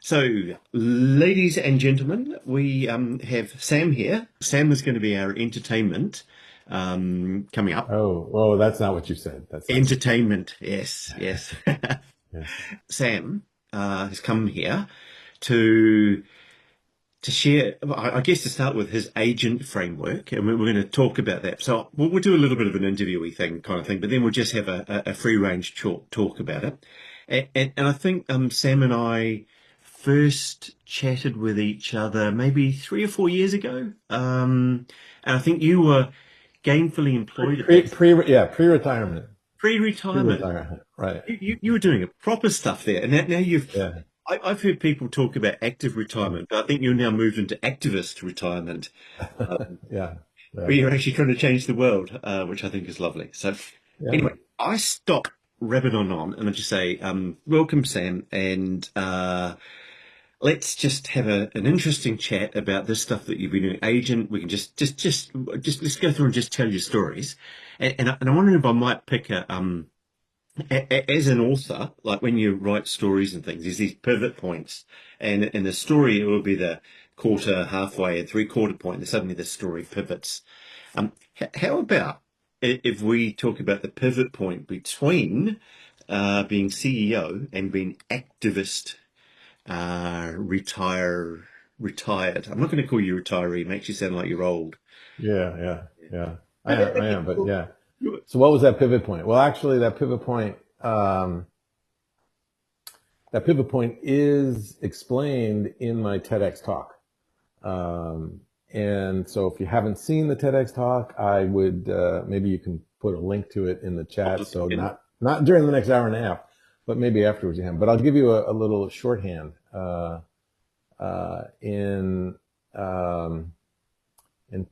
So, ladies and gentlemen, we have Sam here. Sam is going to be our entertainment coming up. Oh, well, that's not what you said. That's not what you Entertainment, yes, yes. said. Sam has come here to share, I guess, to start with his agent framework, and we're going to talk about that. So we'll do a little bit of an interviewee thing, kind of thing, but then we'll just have a free range talk about it. And I think Sam and I first chatted with each other maybe 3 or 4 years ago, and I think you were gainfully employed at that Pre-retirement. pre-retirement. Pre-retirement. Right. You were doing a proper stuff there, and now you've. Yeah. I've heard people talk about active retirement, but I think you're now moved into activist retirement, Yeah. where Yeah. you're actually trying to change the world, which I think is lovely. So, Yeah. anyway, I stop rabbiting on, and I just say, "Welcome, Sam," and let's just have an interesting chat about this stuff that you've been doing. Agent, we can just let's go through and just tell your stories, and I wonder if I might pick as an author, like when you write stories and things, there's these pivot points, and in the story it will be the quarter, halfway, and three-quarter point, and suddenly the story pivots. How about if we talk about the pivot point between being CEO and being activist, retired? I'm not going to call you retiree; it makes you sound like you're old. Yeah. Yeah. Yeah. I am. I Okay, am. But cool. yeah. So what was that pivot point? Well, actually, that pivot point is explained in my TEDx talk. Um, and so if you haven't seen the TEDx talk, I would, maybe you can put a link to it in the chat. So not during the next hour and a half, but maybe afterwards you can. But I'll give you a little shorthand. In in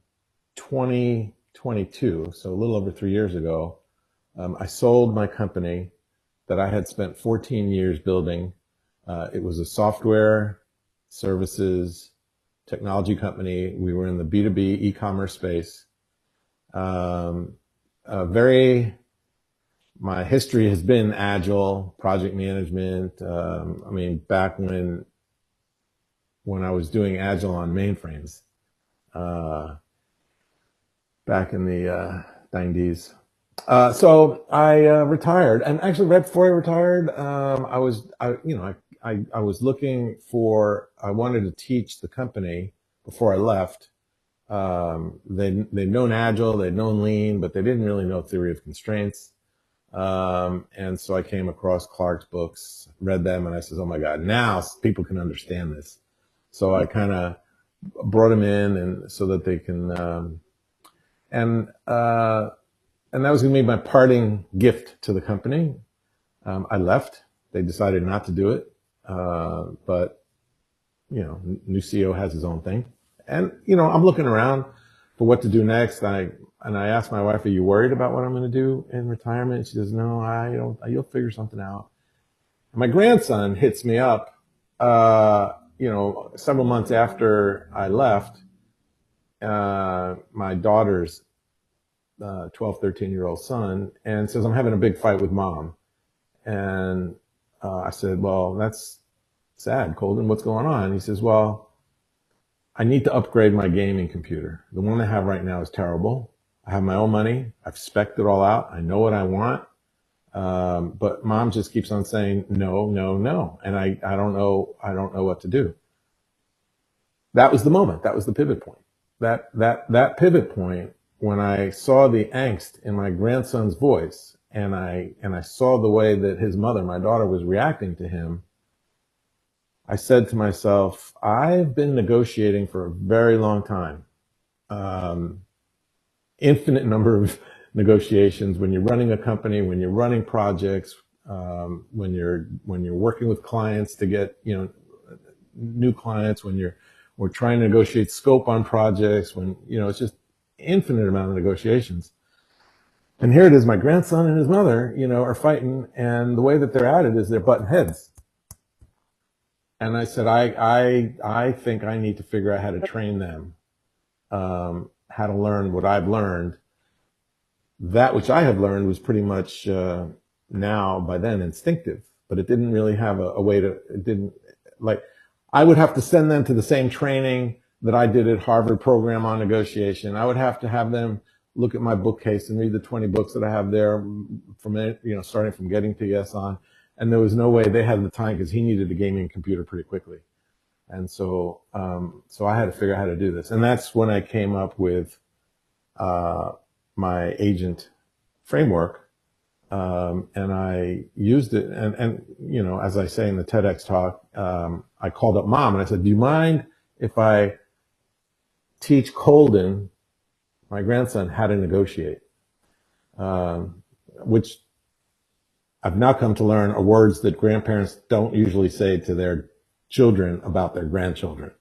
2022, so a little over 3 years ago, I sold my company that I had spent 14 years building. It was a software services technology company. We were in the B2B e-commerce space. Um, my history has been agile project management. I mean, back when I was doing agile on mainframes, uh, back in the 90s. So I retired, and actually, right before I retired, I was looking for. I wanted to teach the company before I left. They'd known Agile, they'd known Lean, but they didn't really know theory of constraints. And so I came across Clarke's books, read them, and I says, "Oh my God, now people can understand this." So I kind of brought them in, and so that they can, and uh, and that was going to be my parting gift to the company. I left. They decided not to do it, but new CEO has his own thing, and I'm looking around for what to do next. I asked my wife, "Are you worried about what I'm going to do in retirement?" She says, "No, I don't. You'll figure something out." And my grandson hits me up, several months after I left. My daughter's 12, 13-year-old son, and says, "I'm having a big fight with mom." And I said, "Well, that's sad, Colden. What's going on?" He says, "Well, I need to upgrade my gaming computer. The one I have right now is terrible. I have my own money. I've spec'd it all out. I know what I want. But mom just keeps on saying no, no, no. And I don't know. I don't know what to do." That was the moment. That was the pivot point. That pivot point, when I saw the angst in my grandson's voice, and I saw the way that his mother, my daughter, was reacting to him, I said to myself, I've been negotiating for a very long time. Um, Infinite number of negotiations when you're running a company, when you're running projects, when you're working with clients to get new clients, we're trying to negotiate scope on projects, when it's just infinite amount of negotiations. And here it is, my grandson and his mother, are fighting, and the way that they're at it is they're butting heads. And I said, I think I need to figure out how to train them, how to learn what I've learned, that which I have learned was pretty much now by then instinctive, but it didn't really have a way to, it didn't like, I would have to send them to the same training that I did at Harvard program on negotiation. I would have to have them look at my bookcase and read the 20 books that I have there from, starting from Getting to Yes on. And there was no way they had the time because he needed a gaming computer pretty quickly. And so I had to figure out how to do this. And that's when I came up with my agent framework, and I used it. And as I say in the TEDx talk, I called up mom and I said, "Do you mind if I teach Colden, my grandson, how to negotiate?" Which I've now come to learn are words that grandparents don't usually say to their children about their grandchildren.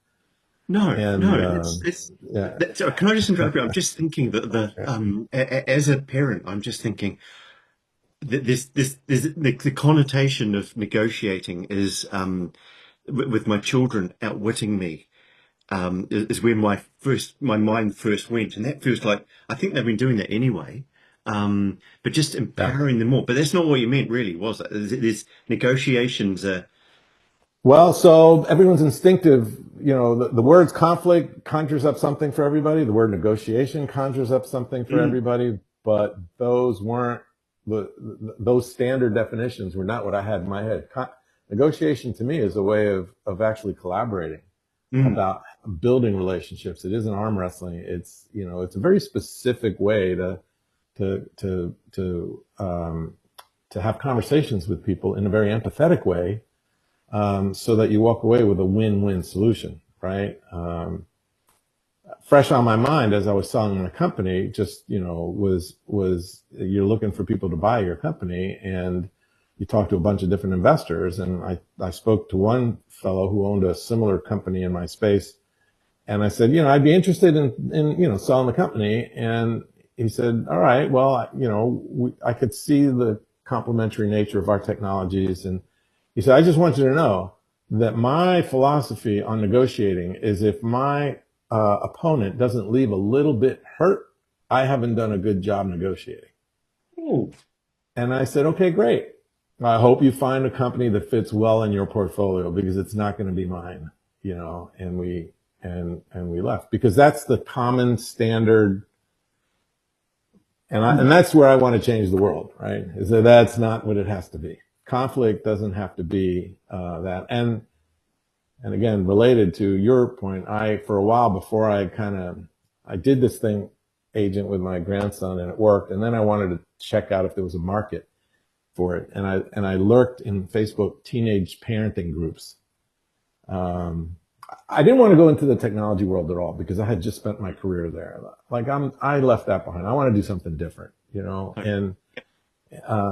No, And no, it's yeah, can I just interrupt you? I'm just thinking that yeah. as a parent, I'm just thinking that this the connotation of negotiating is with my children outwitting me is where my mind first went, and that feels like I think they've been doing that anyway. But just Yeah. empowering them more. But that's not what you meant, really, was it? There's negotiations. Well, so everyone's instinctive, the words conflict conjures up something for everybody. The word negotiation conjures up something for Mm, everybody, but those weren't those standard definitions were not what I had in my head. Negotiation to me is a way of actually collaborating mm, about building relationships. It isn't arm wrestling. It's a very specific way to have conversations with people in a very empathetic way, so that you walk away with a win-win solution, right? Fresh on my mind as I was selling my company, just was you're looking for people to buy your company, and you talk to a bunch of different investors, and I spoke to one fellow who owned a similar company in my space, and I said, I'd be interested in selling the company, and he said, all right, well, I could see the complementary nature of our technologies, and he said, I just want you to know that my philosophy on negotiating is if my opponent doesn't leave a little bit hurt, I haven't done a good job negotiating. oh, And I said, okay, great. I hope you find a company that fits well in your portfolio because it's not going to be mine, and we left because that's the common standard. And mm, that's where I want to change the world, right? Is that that's not what it has to be. Conflict doesn't have to be that. And again, related to your point, for a while before I did this thing agent with my grandson and it worked. And then I wanted to check out if there was a market for it. And I lurked in Facebook teenage parenting groups. Um, I didn't want to go into the technology world at all because I had just spent my career there. Like I left that behind. I want to do something different, no, and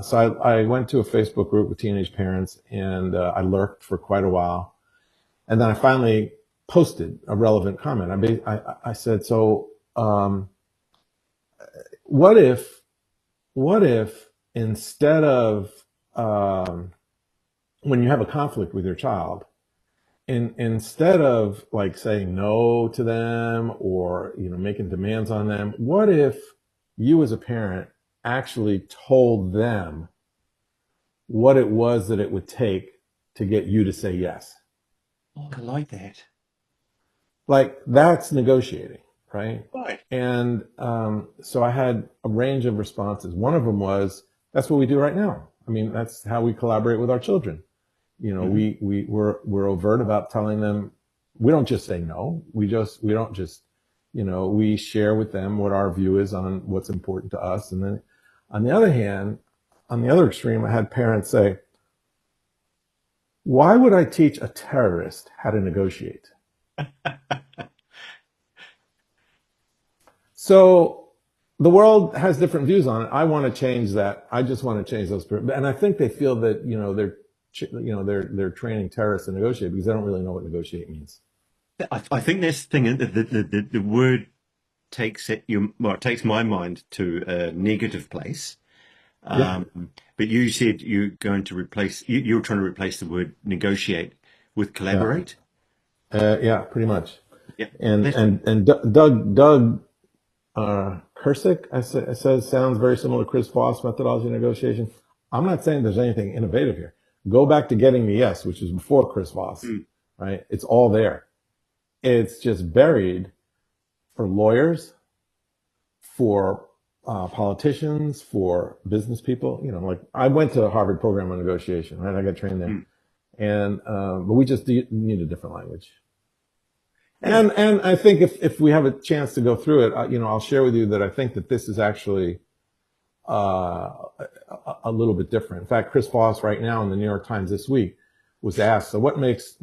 so I went to a Facebook group with teenage parents, and I lurked for quite a while. And then I finally posted a relevant comment. I said, so what if, instead of, when you have a conflict with your child, instead of like saying no to them or, making demands on them, what if you as a parent actually told them what it was that it would take to get you to say yes? oh, I like that. Like that's negotiating, right? Right. And so I had a range of responses. One of them was, "That's what we do right now. I mean, that's how we collaborate with our children. Hmm. We're overt about telling them we don't just say no. We don't just we share with them what our view is on what's important to us. And then on the other hand, on the other extreme, I had parents say, "Why would I teach a terrorist how to negotiate?" So the world has different views on it. I want to change that. I just want to change those. And I think they feel that, they're training terrorists to negotiate because they don't really know what negotiate means. I think that's the thing. The word it takes my mind to a negative place. Yeah. But you said you're trying to replace the word negotiate with Yeah. collaborate. Yeah, pretty much. Yeah, And, that's and, and Doug Kursic, I said, sounds very similar to Chris Voss methodology of negotiation. I'm not saying there's anything innovative here. Go back to Getting the Yes, which is before Chris Voss, Mm. right? It's all there. It's just buried for lawyers, for politicians, for business people. You know, like I went to a Harvard program on negotiation, right? I got trained there, Mm. and but we just need a different language. Yeah. And I think if we have a chance to go through it, I'll share with you that I think that this is actually a little bit different. In fact, Chris Voss right now in the New York Times this week was asked, so what makes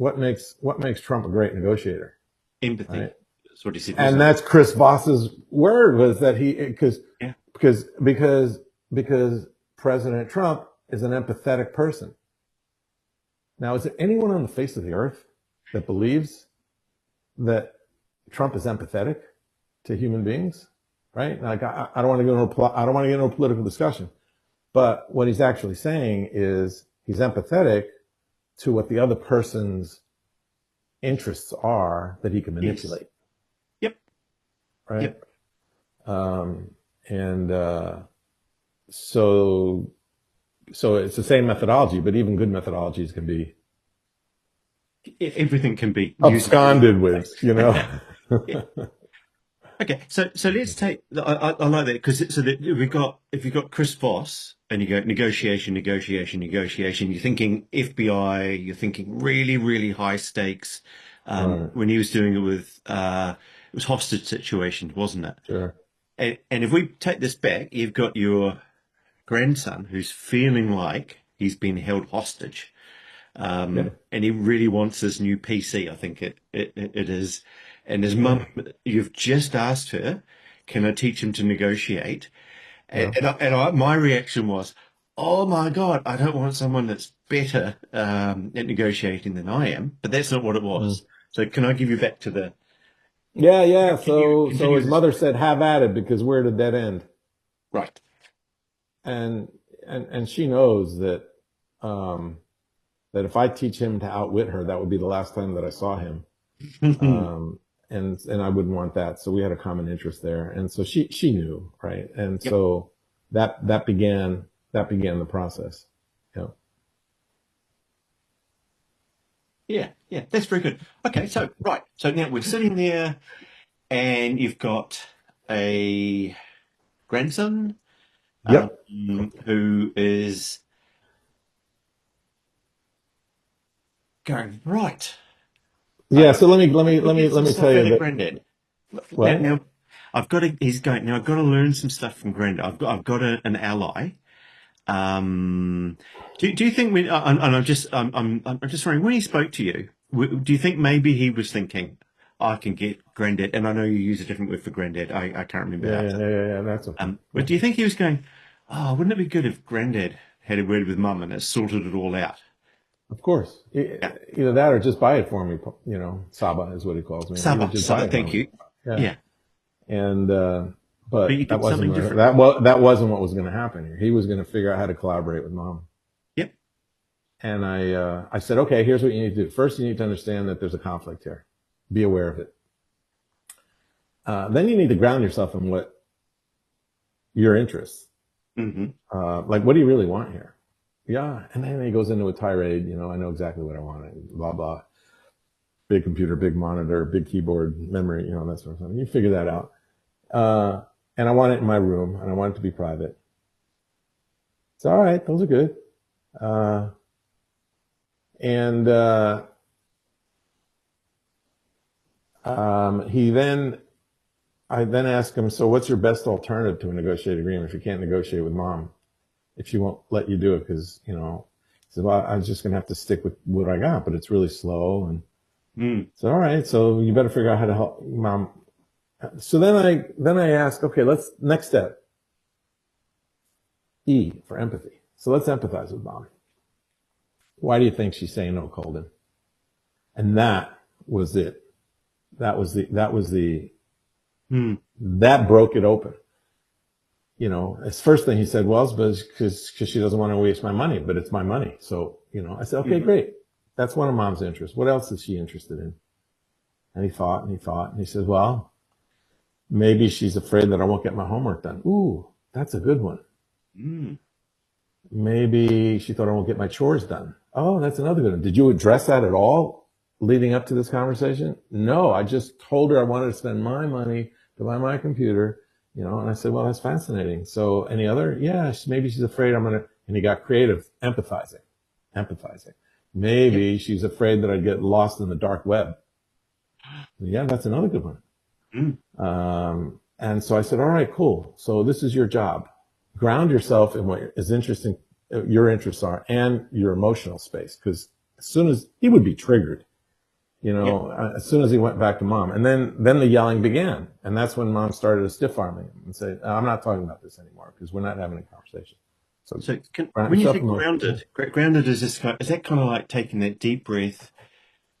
Trump a great negotiator, Empathy. right? That's what he said, And wasn't it? that's Chris Voss's word, was that he Yeah. because because President Trump is an empathetic person. Now, is there anyone on the face of the earth that believes that Trump is empathetic to human beings? Right? Like I don't want to go into I don't want to get into a political discussion, but what he's actually saying is he's empathetic to what the other person's interests are that he can Yes. manipulate. Yep. Right? Yep. And so it's the same methodology, but even good methodologies can be Everything can be used. absconded with, Yeah. Okay, so let's take. I like that because so that we've got if you've got Chris Voss and you go negotiation, negotiation, negotiation. You're thinking FBI. You're thinking really, really high stakes. Right. When he was doing it with it was hostage situation, wasn't it? Sure. And if we take this back, you've got your grandson who's feeling like he's been held hostage, Yeah. and he really wants his new PC. I think it is. And his Yeah. mum, you've just asked her, "Can I teach him to negotiate?" Yeah. My reaction was, "Oh my God, I don't want someone that's better at negotiating than I am." But that's not what it Mm. was. So can I give you back to the? Yeah. Yeah. Can you So continue his this? mother said, "Have at it," because we're at a dead end, Right. and and she knows that um, that if I teach him to outwit her, that would be the last time that I saw him. Um, and I wouldn't want that. So we had a common interest there, and so she knew, right? And Yep. so that began the process. Yeah. Yeah. Yeah. That's very good. Okay. So right. So now we're sitting there, and you've got a grandson Yep. who is going right. Yeah. So Let me get let some me tell stuff you out of that Granddad. what. Now I've got to. He's going now. I've got to learn some stuff from Granddad. I've got an ally. Um, do you think when and I'm just wondering when he spoke to you, do you think maybe he was thinking I can get Granddad? And I know you use a different word for Granddad. I can't remember Yeah. how Yeah. to. Yeah. Yeah. Yeah. That's okay. But Yeah. do you think he was going? Oh, wouldn't it be good if Granddad had a word with Mum and it sorted it all out? Of course. Yeah. Either that or just buy it for me. Saba is what he calls me. He would Saba, just buy Saba, it for thank me. you. Yeah. Yeah. And But you but that did wasn't something what, different. that wasn't what was going to happen here. He was going to figure out how to collaborate with mom. Yep. And I said, okay, here's what you need to do. First, you need to understand that there's a conflict here. Be aware of it. Then you need to ground yourself in what your interests. Hmm. Like, what do you really want here? Yeah. And then he goes into a tirade. I know exactly what I want. Blah blah. Big computer, big monitor, big keyboard, memory. That sort of thing. You figure that out. Uh, and I want it in my room, and I want it to be private. It's all right. Those are good. Uh, and he then I then asked him, so what's your best alternative to a negotiated agreement if you can't negotiate with mom? If she won't let you do it because, he said, well, I'm just going to have to stick with what I got, but it's really slow. And Mm. so, all right, so you better figure out how to help mom. So then I asked, okay, next step, E for empathy. So let's empathize with mom. Why do you think she's saying no, Colden? And that was it. Mm. That broke it open. His first thing he said was, because she doesn't want to waste my money, but it's my money. So, I said, okay, Hmm. great. That's one of mom's interests. What else is she interested in? And he thought, and he said, well, Maybe she's afraid that I won't get my homework done. Ooh, that's a good one. Mm. Maybe she thought I won't get my chores done. Oh, that's another good one. Did you address that at all leading up to this conversation? No, I just told her I wanted to spend my money to buy my computer, and I said, well, that's fascinating. So any other? Yeah, maybe she's afraid and he got creative, empathizing. Yep. Maybe she's afraid that I'd get lost in the dark web. Yeah, that's another good one. Mm. And so I said, all right, cool. So this is your job. Ground yourself in what is interesting, your interests are, and your emotional space. Because as soon as he would be triggered, Yep. as soon as he went back to mom, and then the yelling began, and that's when mom started to stiff arming him and say, I'm not talking about this anymore because we're not having a conversation. So So ground when you yourself say emotionally. grounded is this is that kind of like taking that deep breath,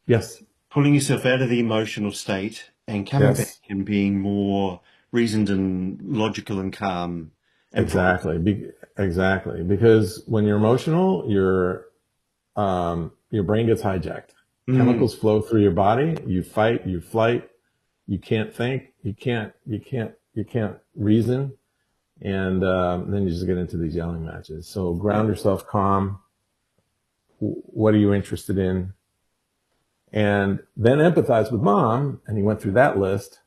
Yes, pulling yourself out of the emotional state and coming back yes, and being more reasoned and logical and calm and probably. exactly, exactly. Because when you're emotional, your brain gets hijacked. Mm. Chemicals flow through your body. You fight, you flight. You can't think. You can't reason. And then you just get into these yelling matches. So ground Yep. yourself calm. What are you interested in? And then empathize with mom. And he went through that list.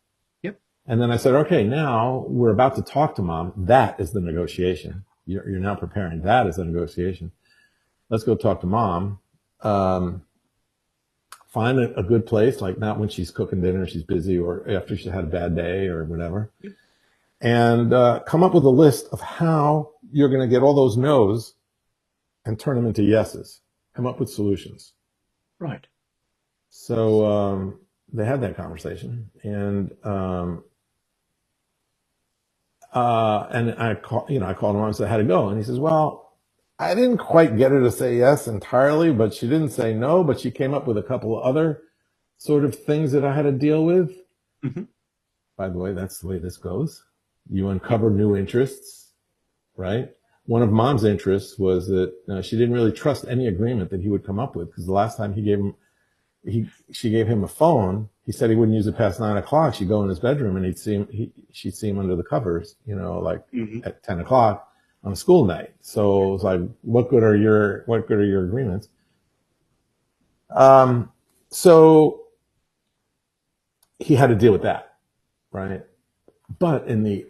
Yep. And then I said, okay, now we're about to talk to mom. That is the negotiation. You're now preparing. That is the negotiation. Let's go talk to mom. Um, find a good place, like not when she's cooking dinner, she's busy, or after she's had a bad day or whatever, Yep. and come up with a list of how you're going to get all those no's and turn them into yeses. Come up with solutions. Right. So they had that conversation, and I called him up and said, how'd it go? And he says, well, I didn't quite get her to say yes entirely, but she didn't say no, but she came up with a couple of other sort of things that I had to deal with. Hmm. By the way, that's the way this goes. You Yep. uncover new interests, right? One of mom's interests was that she didn't really trust any agreement that he would come up with, because the last time she gave him a phone, he said he wouldn't use it past 9 o'clock. She'd go in his bedroom and she'd see him under the covers, like Hmm. at 10 o'clock on a school night. So it was like, what good are your agreements? Um, so he had to deal with that, right? But in the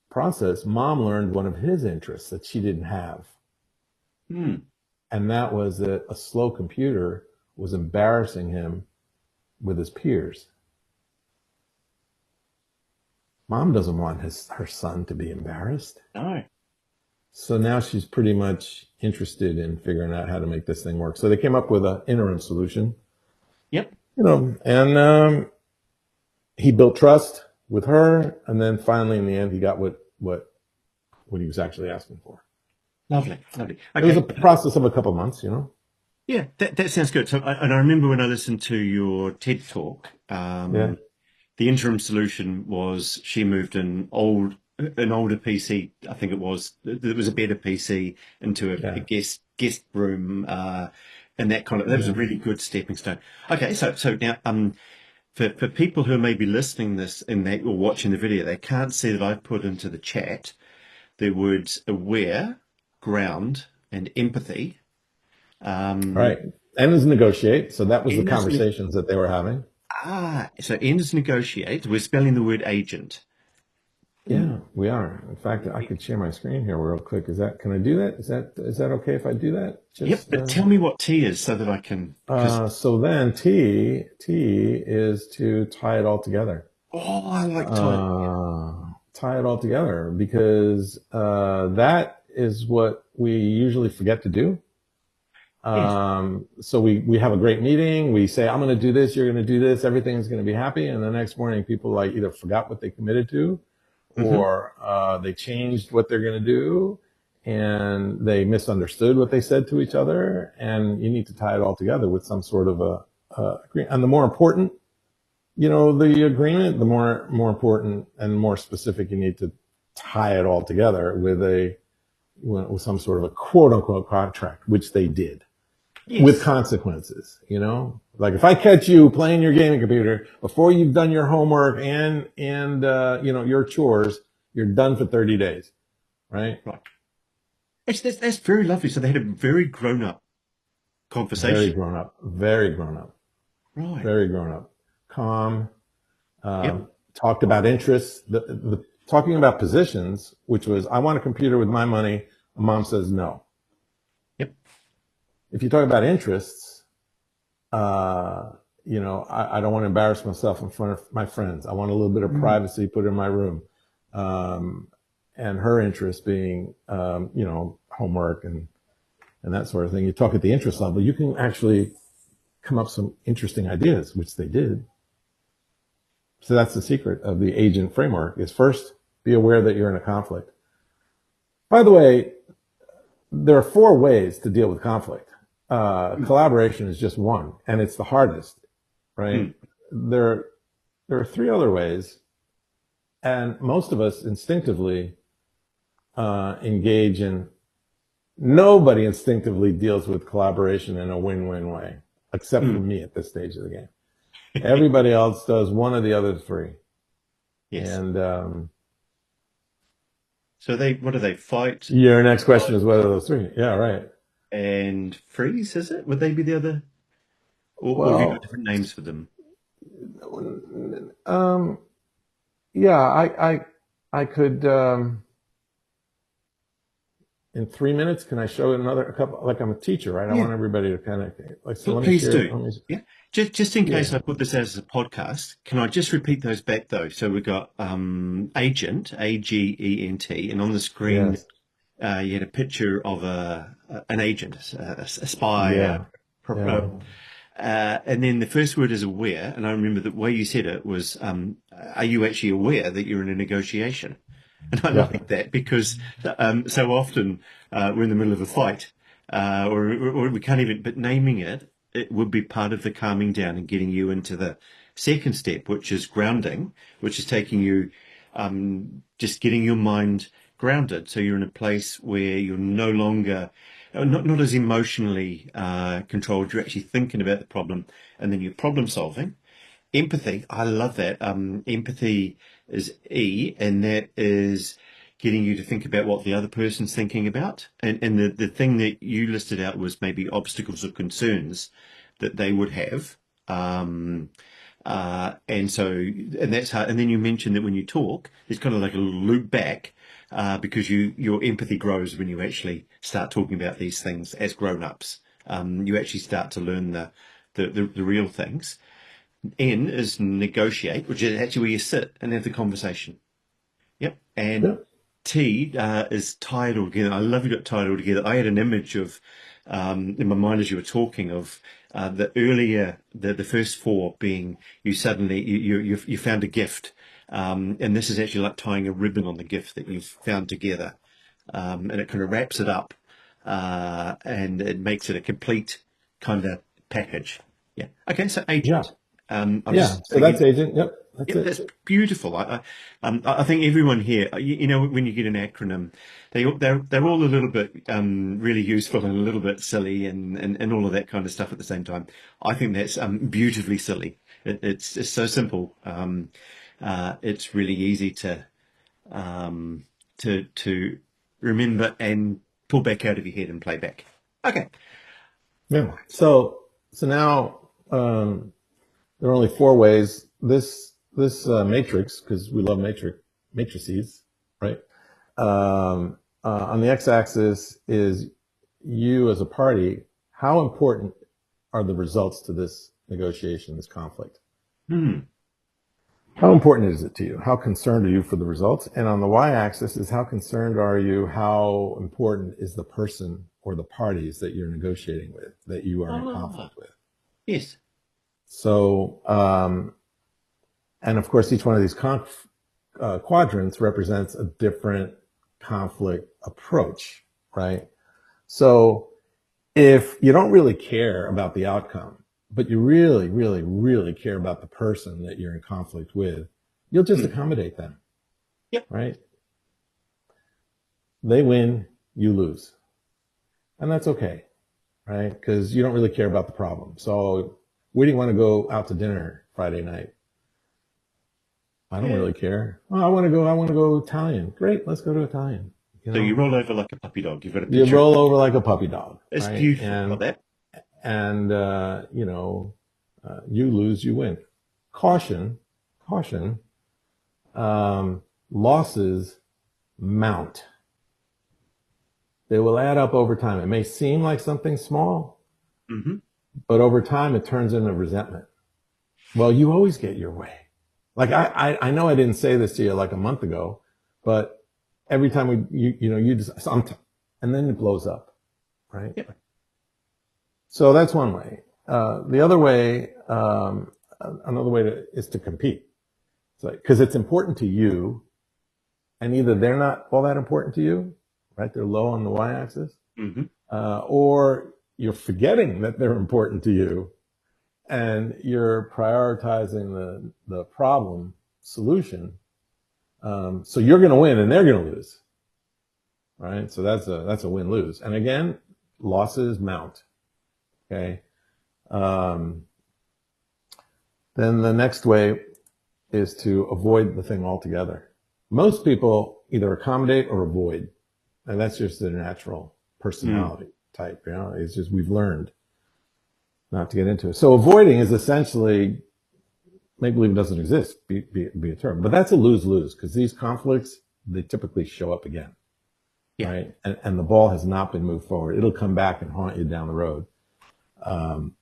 process, mom learned one of his interests that she didn't have. Mm. And that was that a slow computer was embarrassing him with his peers. Mom doesn't want her son to be embarrassed. No. So now she's pretty much interested in figuring out how to make this thing work. So they came up with an interim solution, Yep. and he built trust with her. And then finally, in the end, he got what he was actually asking for. Lovely. Lovely. It was a Okay. process of a couple of months. Yeah, that sounds good. So, and I remember when I listened to your TED talk, Yeah. the interim solution was she moved an older PC, I think it was. There was a better PC into a Yeah. guest room, and that was a Yeah. really good stepping stone. Okay, so now for people who may be listening this and they or watching the video, they can't see that I've put into the chat the words aware, ground, and empathy. Um, Right. And is negotiate. So that was the Enders, ne- conversations that they were having. so enders negotiate. We're spelling the word agent. Yeah, we are. In fact, I could share my screen here real quick. Can I do that? Is that okay if I do that? Yep, Just but tell me what T is so that I can, because, so then T is to tie it all together. oh, I like tie. Tie it all together because that is what we usually forget to do. Yes. So we have a great meeting. We say, I'm going to do this. You're going to do this. Everything's going to be happy. And the next morning, people like either forgot what they committed to, Hmm. or they changed what they're going to do, and they misunderstood what they said to each other. And you need to tie it all together with some sort of a agreement. And the more important, the agreement, the more important and more specific you need to tie it all together with some sort of a quote unquote contract, which they did with Yes. consequences. Like if I catch you playing your gaming computer before you've done your homework and you know your chores, you're done for 30 days, right? Right. That's very lovely. So they had a very grown up Very conversation. grown up, very grown up, Right. very grown up, calm. Yep. Talked about interests, talking about positions, which was I want a computer with my money. Mom says no. Yep. If you talk about interests, uh, you know, I don't want to embarrass myself in front of my friends. I want a little bit of Mm. privacy put in my room. And her interest being, you know, homework and that sort of thing. You talk at the interest level, you can actually come up with some interesting ideas, which they did. So that's the secret of the agent framework is first be aware that you're in a conflict. By the way, there are four ways to deal with conflict. Mm. Collaboration is just one, and it's the hardest, right? Mm. There, there are three other ways, and most of us instinctively engage in. Nobody instinctively deals with collaboration in a win-win way, except for Mm. me at this stage of the game. Everybody else does one of the other three, Yes. and So they, what do they fight, your next flight, question is what are those three? Yeah, right. and freeze? Is it? Would they be the other, or have you got Well, different names for them? um, yeah, I could. In 3 minutes, can I show another a couple? Like I'm a teacher, right? I Yeah. want everybody to kind of like. So let me Please share. do. Let me. Yeah. Just in case Yeah. I put this as a podcast, can I just repeat those back though? So we've got agent, Agent, and on the screen Yes. you had a picture of an agent, a spy, Yeah. pro- Yeah. and then the first word is aware. And I remember the way you said it was, are you actually aware that you're in a negotiation? And I Yeah. like that because so often we're in the middle of a fight, or we can't even, but naming it, it would be part of the calming down and getting you into the second step, which is grounding, which is taking you, just getting your mind grounded. So you're in a place where you're no longer, not as emotionally controlled. You're actually thinking about the problem and then you're problem solving. Empathy, I love that. Empathy is E, and that is getting you to think about what the other person's thinking about. And the thing that you listed out was maybe obstacles or concerns that they would have. Um, and that's hard. And then you mentioned that when you talk, it's kind of like a loop back, because your empathy grows when you actually start talking about these things as grown-ups. You actually start to learn the real things. N is negotiate, which is actually where you sit and have the conversation. Yep. And Yeah. T is tie it all together. I love you got tied all together. I had an image of in my mind as you were talking of the earlier the first four being you suddenly you found a gift, and this is actually like tying a ribbon on the gift that you've found together, and it kind of wraps it up, and it makes it a complete kind of package. Yeah. Okay. So Yeah. agent. I'm Yeah. just So that's again. agent. Yep. That's Yep, it. that's beautiful. I think everyone here, you know, when you get an acronym, they're all a little bit really useful and a little bit silly and all of that kind of stuff at the same time. I think that's beautifully silly. It's so simple. It's really easy um, to remember and pull back out of your head and play back. Okay. Yeah. So now there are only four ways. This matrix, because we love matrices, right? On the x-axis is you as a party. How important are the results to this negotiation, this conflict? Hmm. How important is it to you? How concerned are you for the results? And on the y-axis is how concerned are you? How important is the person or the parties that you're negotiating with, that you are in Ah, conflict with? yes. So, and of course, each one of these quadrants represents a different conflict approach, right? So if you don't really care about the outcome, but you really, really, really care about the person that you're in conflict with, you'll just Hmm. accommodate them, Yep. right? They win, you lose. And that's okay, right? Because you don't really care about the problem. So where do you want to go out to dinner Friday night? I don't Yeah. really care. Oh, I want to go Italian. Great. Let's go to Italian. You So you know, roll over like a puppy dog. You've got a you picture. roll over like a puppy dog, It's right? beautiful. Got that? You know, you lose, you win. Caution, caution. Losses mount. They will add up over time. It may seem like something small, Mm-hmm. but over time it turns into resentment. Well, you always get your way. Like I know I didn't say this to you like a month ago, but every time you just, and then it blows up, right? Yep. So that's one way. The other way, another way is to compete. It's like, because it's important to you, and either they're not all that important to you, right? They're low on the y-axis, Mm-hmm. or you're forgetting that they're important to you, and you're prioritizing the problem solution. So you're going to win, and they're going to lose, right? So that's a win lose. And again, losses mount. Okay. Um, then the next way is to avoid the thing altogether. Most people either accommodate or avoid, and that's just their natural Mm. personality type. You know, it's just we've learned not to get into it. So avoiding is essentially make believe it doesn't exist, be a term, but that's a lose lose because these conflicts they typically show up again, Yeah. right? And the ball has not been moved forward. It'll come back and haunt you down the road. Um,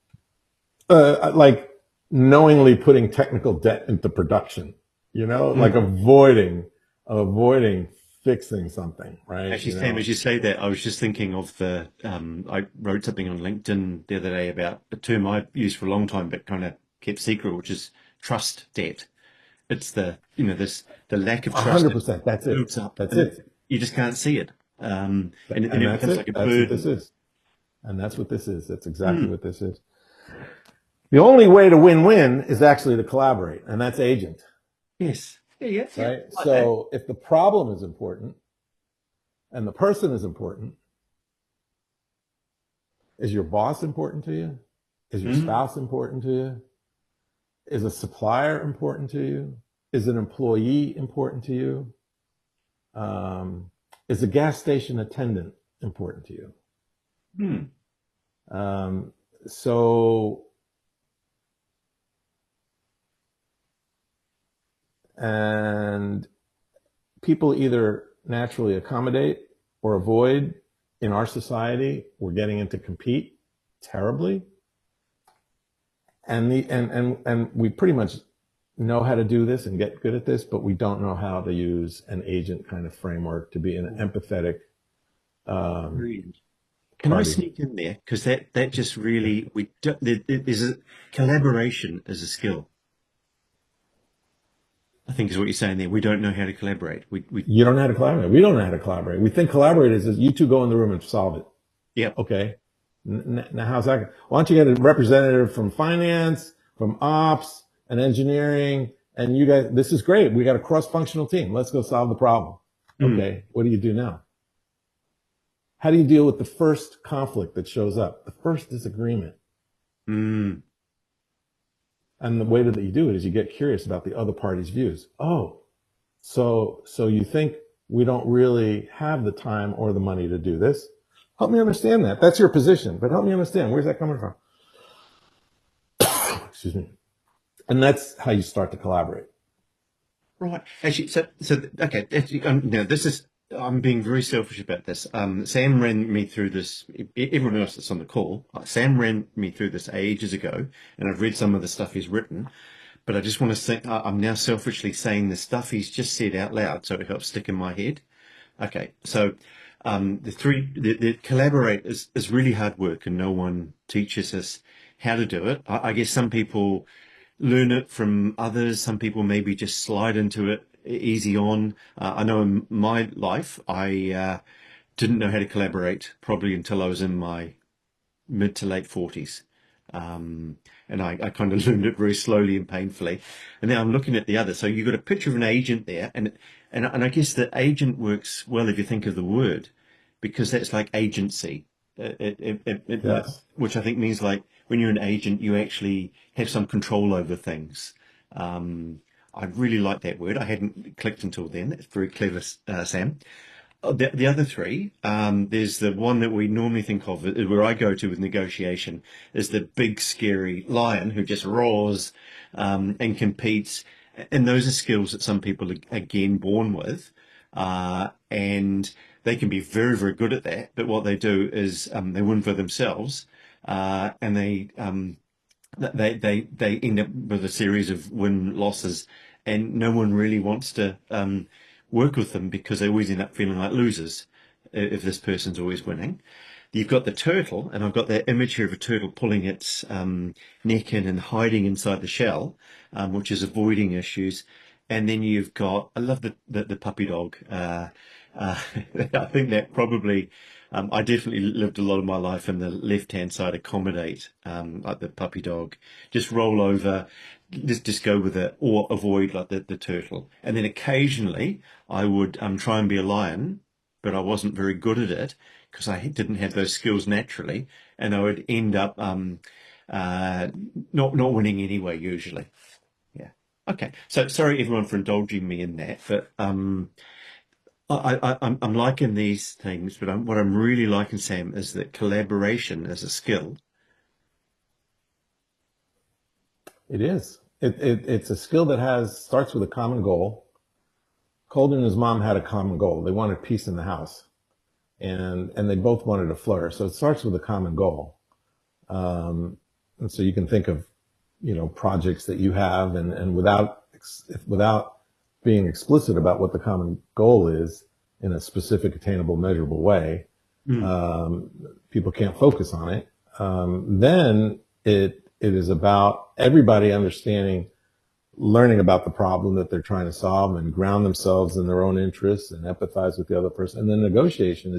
like knowingly putting technical debt into production, you know, like Mm. avoiding fixing something, right? Actually, You Sam, as know, you say that, I was just thinking of I wrote something on LinkedIn the other day about a term I've used for a long time, but kind of kept secret, which is trust debt. It's the lack of trust that 100%. That's it. builds up That's and it. you just can't see it. And And it that's becomes like it. a That's what this burden. is. And that's what this is. That's exactly Mm. what this is. The only way to win-win is actually to collaborate, and that's agent, Yes. Yeah, yeah, yeah. right? Like that. So if the problem is important and the person is important, is your boss important to you? Is your Mm. spouse important to you? Is a supplier important to you? Is an employee important to you? Um, is a gas station attendant important to you? Mm. Um, so, and people either naturally accommodate or avoid. In our society, we're getting into compete terribly. And we pretty much know how to do this and get good at this, but we don't know how to use an agent kind of framework to be an empathetic um, Brilliant. Can I party. sneak in there? Because that just Yeah. really there's a collaboration as a skill. I think is what you're saying there. We don't know how to collaborate. We You don't know how to collaborate. We don't know how to collaborate. We think collaborate is you two go in the room and solve it. Yep. Okay. Now, how's that? Why don't you get a representative from finance, from ops, and engineering, and you guys? This is great. We got a cross-functional team. Let's go solve the problem. Mm. Okay. What do you do now? How do you deal with the first conflict that shows up? The first disagreement. Mm. And the way that you do it is you get curious about the other party's views. Oh, so you think we don't really have the time or the money to do this? Help me understand that. That's your position, but help me understand. Where's that coming from? Excuse me. And that's how you start to collaborate. Right. Actually, okay. Actually, now this is. I'm being very selfish about this. Sam ran me through this. Everyone else that's on the call, Sam ran me through this ages ago, and I've read some of the stuff he's written. But I just want to say, I'm now selfishly saying the stuff he's just said out loud, so it helps stick in my head. Okay, so the collaborate is really hard work, and no one teaches us how to do it. I guess some people learn it from others. Some people maybe just slide into it easy on. I know in my life, I didn't know how to collaborate probably until I was in my mid to late 40s. Um, and I kind of learned it very slowly and painfully. And now I'm looking at the other. So you've got a picture of an agent there, and I guess the agent works well if you think of the word, because that's like agency. Like, Yes. which I think means like when you're an agent, you actually have some control over things. I really like that word. I hadn't clicked until then. It's very clever, Sam. The other three, there's the one that we normally think of, where I go to with negotiation, is the big scary lion who just roars and competes. And those are skills that some people are again born with, and they can be very, very good at that. But what they do is they win for themselves, and they end up with a series of win losses, and no one really wants to work with them because they always end up feeling like losers if this person's always winning. You've got the turtle, and I've got that image here of a turtle pulling its neck in and hiding inside the shell, which is avoiding issues. And then you've got, I love the puppy dog. I think that probably, I definitely lived a lot of my life in the left-hand side, accommodate, like the puppy dog, just roll over, just go with it, or avoid like the turtle. And then occasionally I would try and be a lion, but I wasn't very good at it because I didn't have those skills naturally, and I would end up uh, not winning anyway usually. Yeah. Okay. So sorry everyone for indulging me in that, but I'm liking these things, but what I'm really liking, Sam, is that collaboration is a skill. It is. It's a skill that starts with a common goal. Colden and his mom had a common goal. They wanted peace in the house, and they both wanted to flourish. So it starts with a common goal. And so you can think of, projects that you have, and without being explicit about what the common goal is in a specific, attainable, measurable way, Mm, people can't focus on it. Then it is about everybody understanding, learning about the problem that they're trying to solve, and ground themselves in their own interests and empathize with the other person. And then negotiating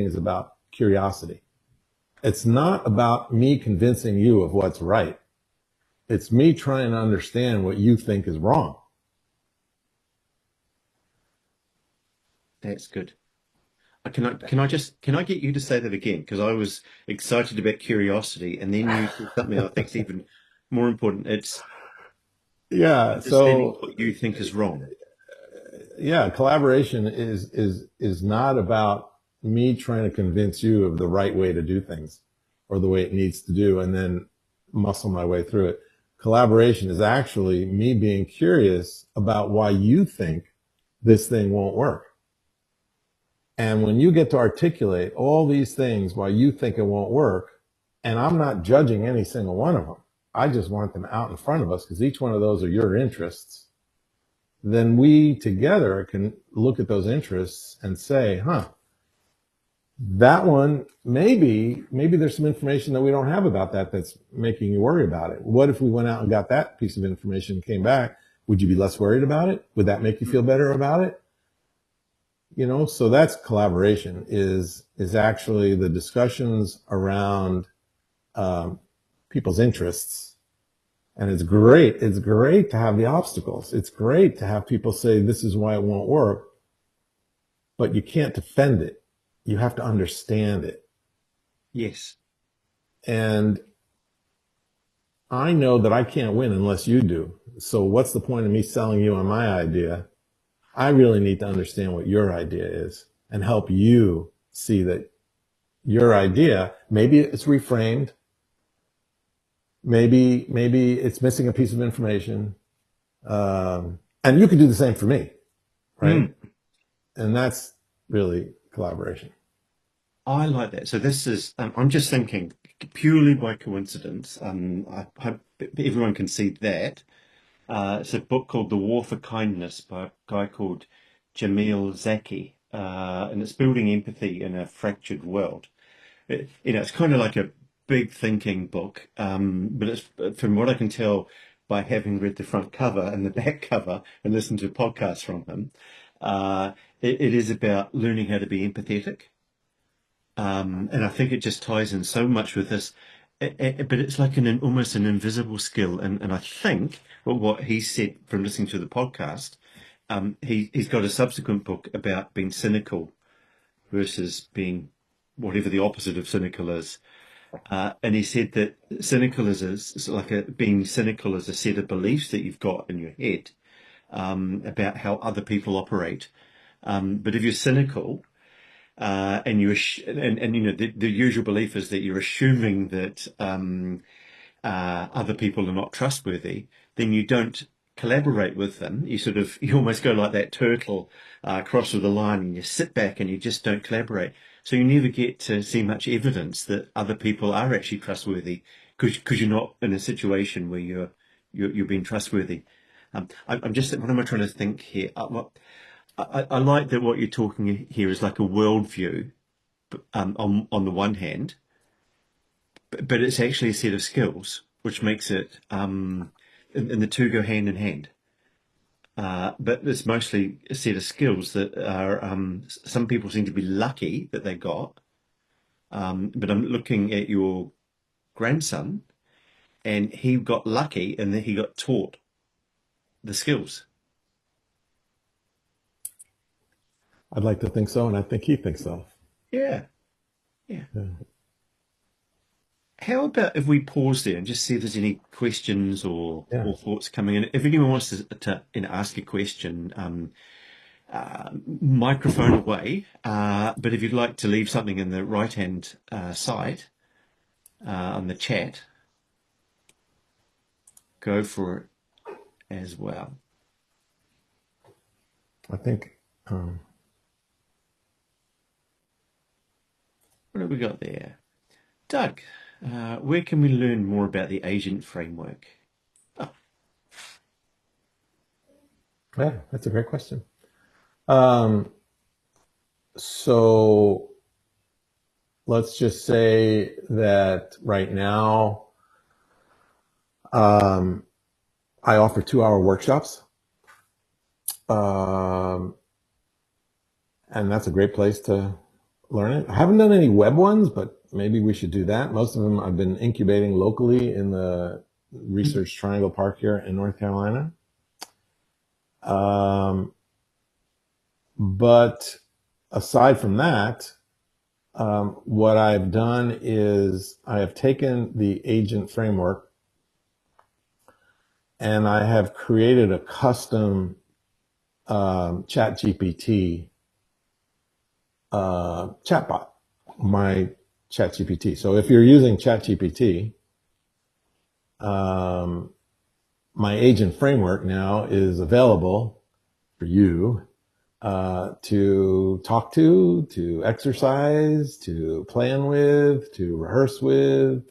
is about curiosity. It's not about me convincing you of what's right. It's me trying to understand what you think is wrong. that's good. Can I get you to say that again? Because I was excited about curiosity, and then you said something I think is even more important. It's Yeah. understanding So what you think is wrong. yeah, collaboration is not about me trying to convince you of the right way to do things or the way it needs to do and then muscle my way through it. Collaboration is actually me being curious about why you think this thing won't work. And when you get to articulate all these things why you think it won't work, and I'm not judging any single one of them, I just want them out in front of us because each one of those are your interests, then we together can look at those interests and say, that one, maybe there's some information that we don't have about that's making you worry about it. What if we went out and got that piece of information and came back? Would you be less worried about it? Would that make you feel better about it? So that's collaboration is actually the discussions around people's interests. And it's great to have the obstacles. It's great to have people say this is why it won't work, but you can't defend it. You have to understand it. Yes. And I know that I can't win unless you do. So what's the point of me selling you on my idea? I really need to understand what your idea is and help you see that your idea, maybe it's reframed, maybe it's missing a piece of information. And you can do the same for me, right? Mm, And that's really collaboration. I like that. So this is, I'm just thinking purely by coincidence. I hope everyone can see that. It's a book called The War for Kindness by a guy called Jamil Zaki, and it's building empathy in a fractured world. It's kind of like a big thinking book, but it's from what I can tell by having read the front cover and the back cover and listened to podcasts from him, it is about learning how to be empathetic. And I think it just ties in so much with this, but it's like almost an invisible skill. And I think what he said from listening to the podcast, he's got a subsequent book about being cynical versus being whatever the opposite of cynical is. And he said that cynical is like being cynical is a set of beliefs that you've got in your head about how other people operate. But if you're cynical, and and you know the usual belief is that you're assuming that other people are not trustworthy, then you don't collaborate with them. You almost go like that turtle across with the line, and you sit back and you just don't collaborate. So you never get to see much evidence that other people are actually trustworthy because you're not in a situation where you're being trustworthy. I'm just what am I trying to think here? I like that what you're talking here is like a worldview on the one hand, but it's actually a set of skills, which makes it, and the two go hand in hand. But it's mostly a set of skills that are, some people seem to be lucky that they got. But I'm looking at your grandson, and he got lucky and then he got taught the skills. I'd like to think so, and I think he thinks so. Yeah, yeah. Yeah. How about if we pause there and just see if there's any questions Yeah. or thoughts coming in? If anyone wants to ask a question, microphone away. But if you'd like to leave something in the right hand side on the chat, go for it as well. I think What have we got there? Doug, where can we learn more about the agent framework? Oh, yeah, that's a great question. Um, so let's just say that right now I offer 2-hour workshops. Um, and that's a great place to learn it. I haven't done any web ones, but maybe we should do that. Most of them I've been incubating locally in the Research Triangle Park here in North Carolina. But aside from that, what I've done is I have taken the agent framework and I have created a custom ChatGPT chatbot, my ChatGPT. So if you're using ChatGPT, my agent framework now is available for you to talk to exercise, to plan with, to rehearse with,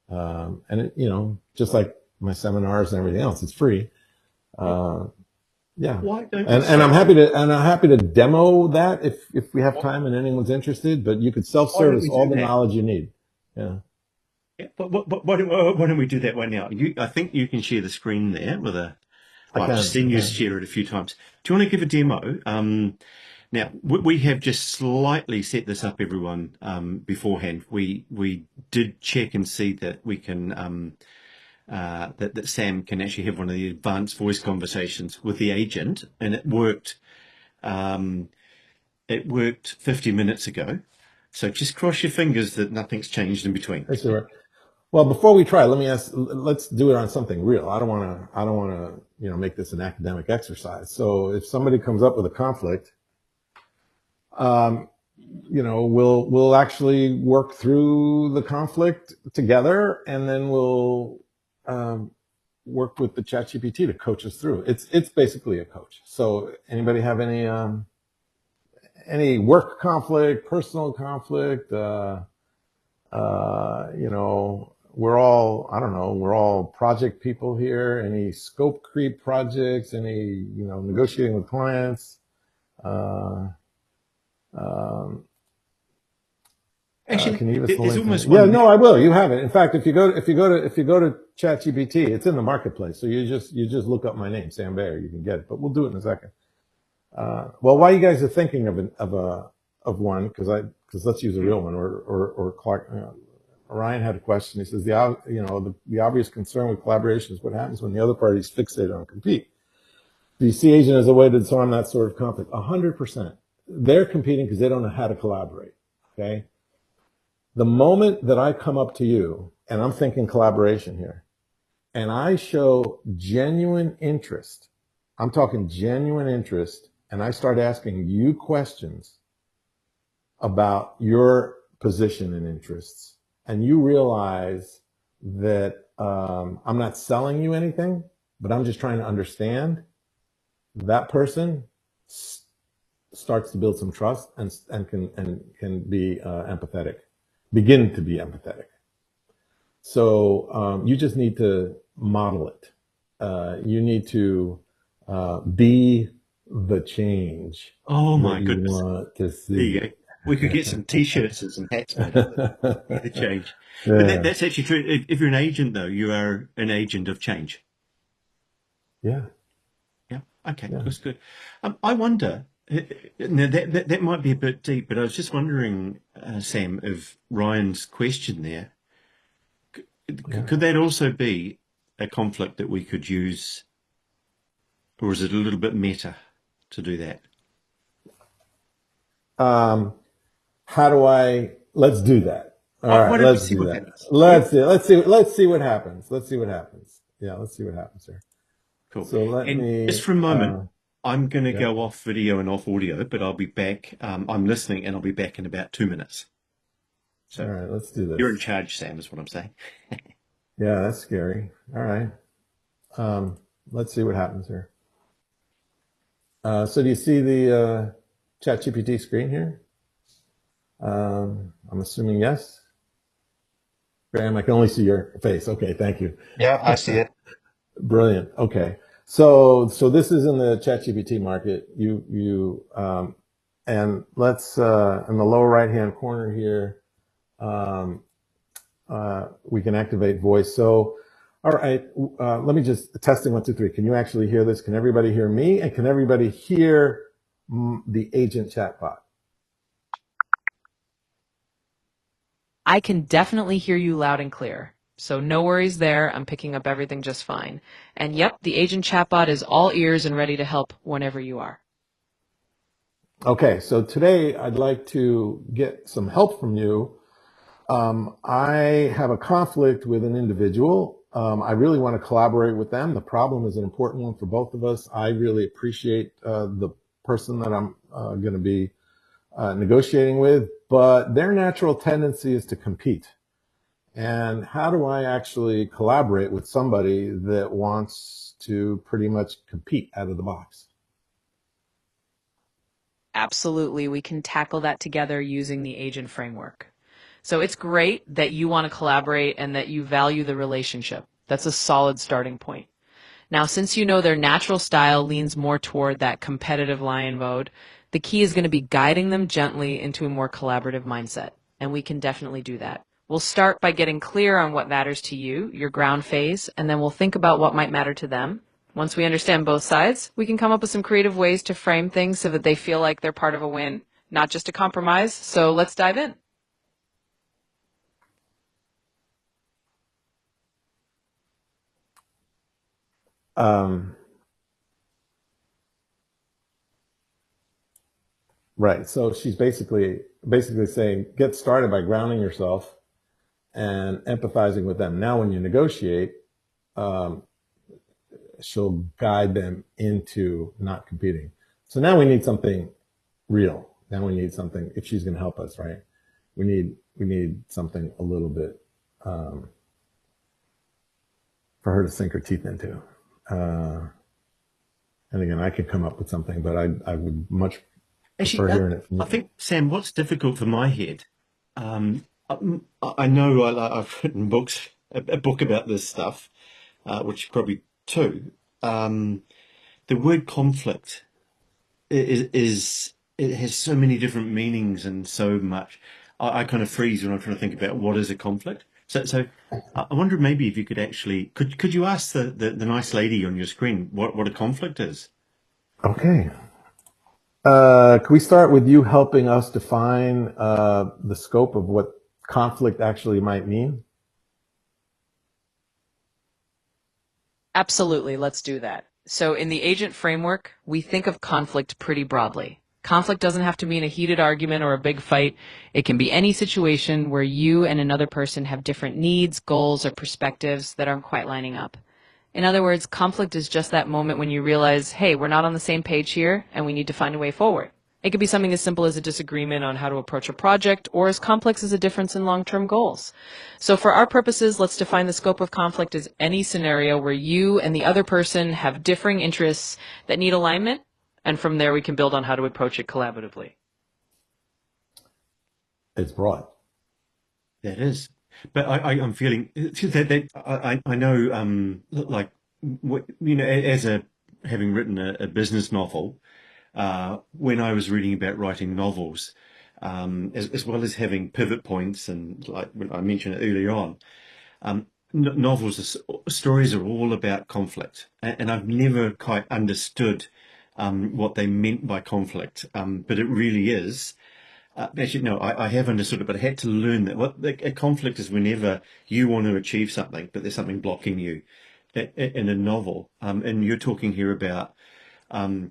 and it, just like my seminars and everything else, it's free. Yeah. why don't we And I'm happy to demo that if we have time and anyone's interested, but you could why don't self-service we all do the that? knowledge you need. Yeah. Yeah, but why don't we do that right now? I think you can share the screen there with a. I Well, I've can. seen you share it a few times. Do you want to give a demo? Now we have just slightly set this up, everyone, beforehand. We did check and see that we can that Sam can actually have one of the advanced voice conversations with the agent, and it worked. It worked 50 minutes ago. So just cross your fingers that nothing's changed in between. That's all right. Well, before we try, let me ask, let's do it on something real. I don't want to, make this an academic exercise. So if somebody comes up with a conflict, we'll actually work through the conflict together, and then we'll work with the ChatGPT to coach us through. It's basically a coach. So anybody have any work conflict, personal conflict? We're all, I don't know, we're all project people here. Any scope creep projects, any, negotiating with clients. Actually, Can you give us the there's link? almost Yeah, one no, there. I will. You have it. In fact, if you go to ChatGPT, it's in the marketplace. So you just look up my name, Sam Bayer. You can get it. But we'll do it in a second. Well, while you guys are thinking of one, because let's use a real one, or Clarke. Ryan had a question. He says the obvious concern with collaboration is what happens when the other party's fixated on compete. Do you see agent as a way to disarm that sort of conflict? 100%. They're competing because they don't know how to collaborate. Okay. The moment that I come up to you, and I'm thinking collaboration here, and I show genuine interest, I'm talking genuine interest, and I start asking you questions about your position and interests, and you realize that I'm not selling you anything, but I'm just trying to understand that person starts to build some trust and can be empathetic, begin to be empathetic. So you just need to model it. You need to be the change Oh that my you goodness. want to There you see. go. We could get some t-shirts and some hats made up of it. Be the change. But Yeah, that's actually true. If you're an agent, though, you are an agent of change. yeah, Yeah. Okay. yeah, That's good. I wonder. Now that might be a bit deep, but I was just wondering, Sam, of Ryan's question there. yeah. Could that also be a conflict that we could use, or is it a little bit meta to do that? Um, how do I? Let's do that. All Oh, right, why don't we let's see do what that. happens? Yeah. Let's see what happens. Let's see what happens. Yeah, let's see what happens here. Cool. So let And just me. for a moment, I'm going to Yeah. go off video and off audio, but I'll be back. I'm listening and I'll be back in about 2 minutes. All So right, let's do you're in this. charge, Sam, is what I'm saying. Yeah, that's scary. All right. Um, let's see what happens here. So do you see the ChatGPT screen here? I'm assuming yes. Graham, I can only see your face. Okay, thank you. Yeah, I see it. Brilliant. Okay. So this is in the ChatGPT market. And let's in the lower right hand corner here, um, we can activate voice. So, all right, let me just testing 1, 2, 3. Can you actually hear this? Can everybody hear me? And can everybody hear the agent chatbot? I can definitely hear you loud and clear. So no worries there. I'm picking up everything just fine. And yep, the agent chatbot is all ears and ready to help whenever you are. Okay, so today I'd like to get some help from you. I have a conflict with an individual. I really want to collaborate with them. The problem is an important one for both of us. I really appreciate the person that I'm going to be negotiating with, but their natural tendency is to compete. And how do I actually collaborate with somebody that wants to pretty much compete out of the box? Absolutely, we can tackle that together using the agent framework. So it's great that you want to collaborate and that you value the relationship. That's a solid starting point. Now, since you know their natural style leans more toward that competitive lion mode, the key is going to be guiding them gently into a more collaborative mindset. And we can definitely do that. We'll start by getting clear on what matters to you, your ground phase, and then we'll think about what might matter to them. Once we understand both sides, we can come up with some creative ways to frame things so that they feel like they're part of a win, not just a compromise. So let's dive in. Um, right. So she's basically saying, get started by grounding yourself and empathizing with them. Now, when you negotiate, um, she'll guide them into not competing. So now we need something real. Now we need something. If she's going to help us, right? We need something a little bit for her to sink her teeth into. Uh, and again, I could come up with something, but I would much Actually, prefer hearing it from I you. think, Sam, what's difficult for my head, I know I've written a book about this stuff, which probably two. Um, the word conflict is it has so many different meanings and so much. I kind of freeze when I'm trying to think about what is a conflict. So I wonder maybe if you could actually could you ask the nice lady on your screen what a conflict is? Okay. Can we start with you helping us define the scope of what conflict actually might mean? Absolutely, let's do that. So in the agent framework, we think of conflict pretty broadly. Conflict doesn't have to mean a heated argument or a big fight. It can be any situation where you and another person have different needs, goals, or perspectives that aren't quite lining up. In other words, conflict is just that moment when you realize, hey, we're not on the same page here, and we need to find a way forward. It could be something as simple as a disagreement on how to approach a project, or as complex as a difference in long-term goals. So for our purposes, let's define the scope of conflict as any scenario where you and the other person have differing interests that need alignment, and from there we can build on how to approach it collaboratively. It's broad. That is. But I'm feeling I know, like, as having written a business novel, when I was reading about writing novels, as well as having pivot points, and like when I mentioned it earlier on, stories are all about conflict, and I've never quite understood what they meant by conflict, but it really is. Actually, no, I have understood it, but I had to learn that a conflict is whenever you want to achieve something, but there's something blocking you in a novel. And you're talking here about, I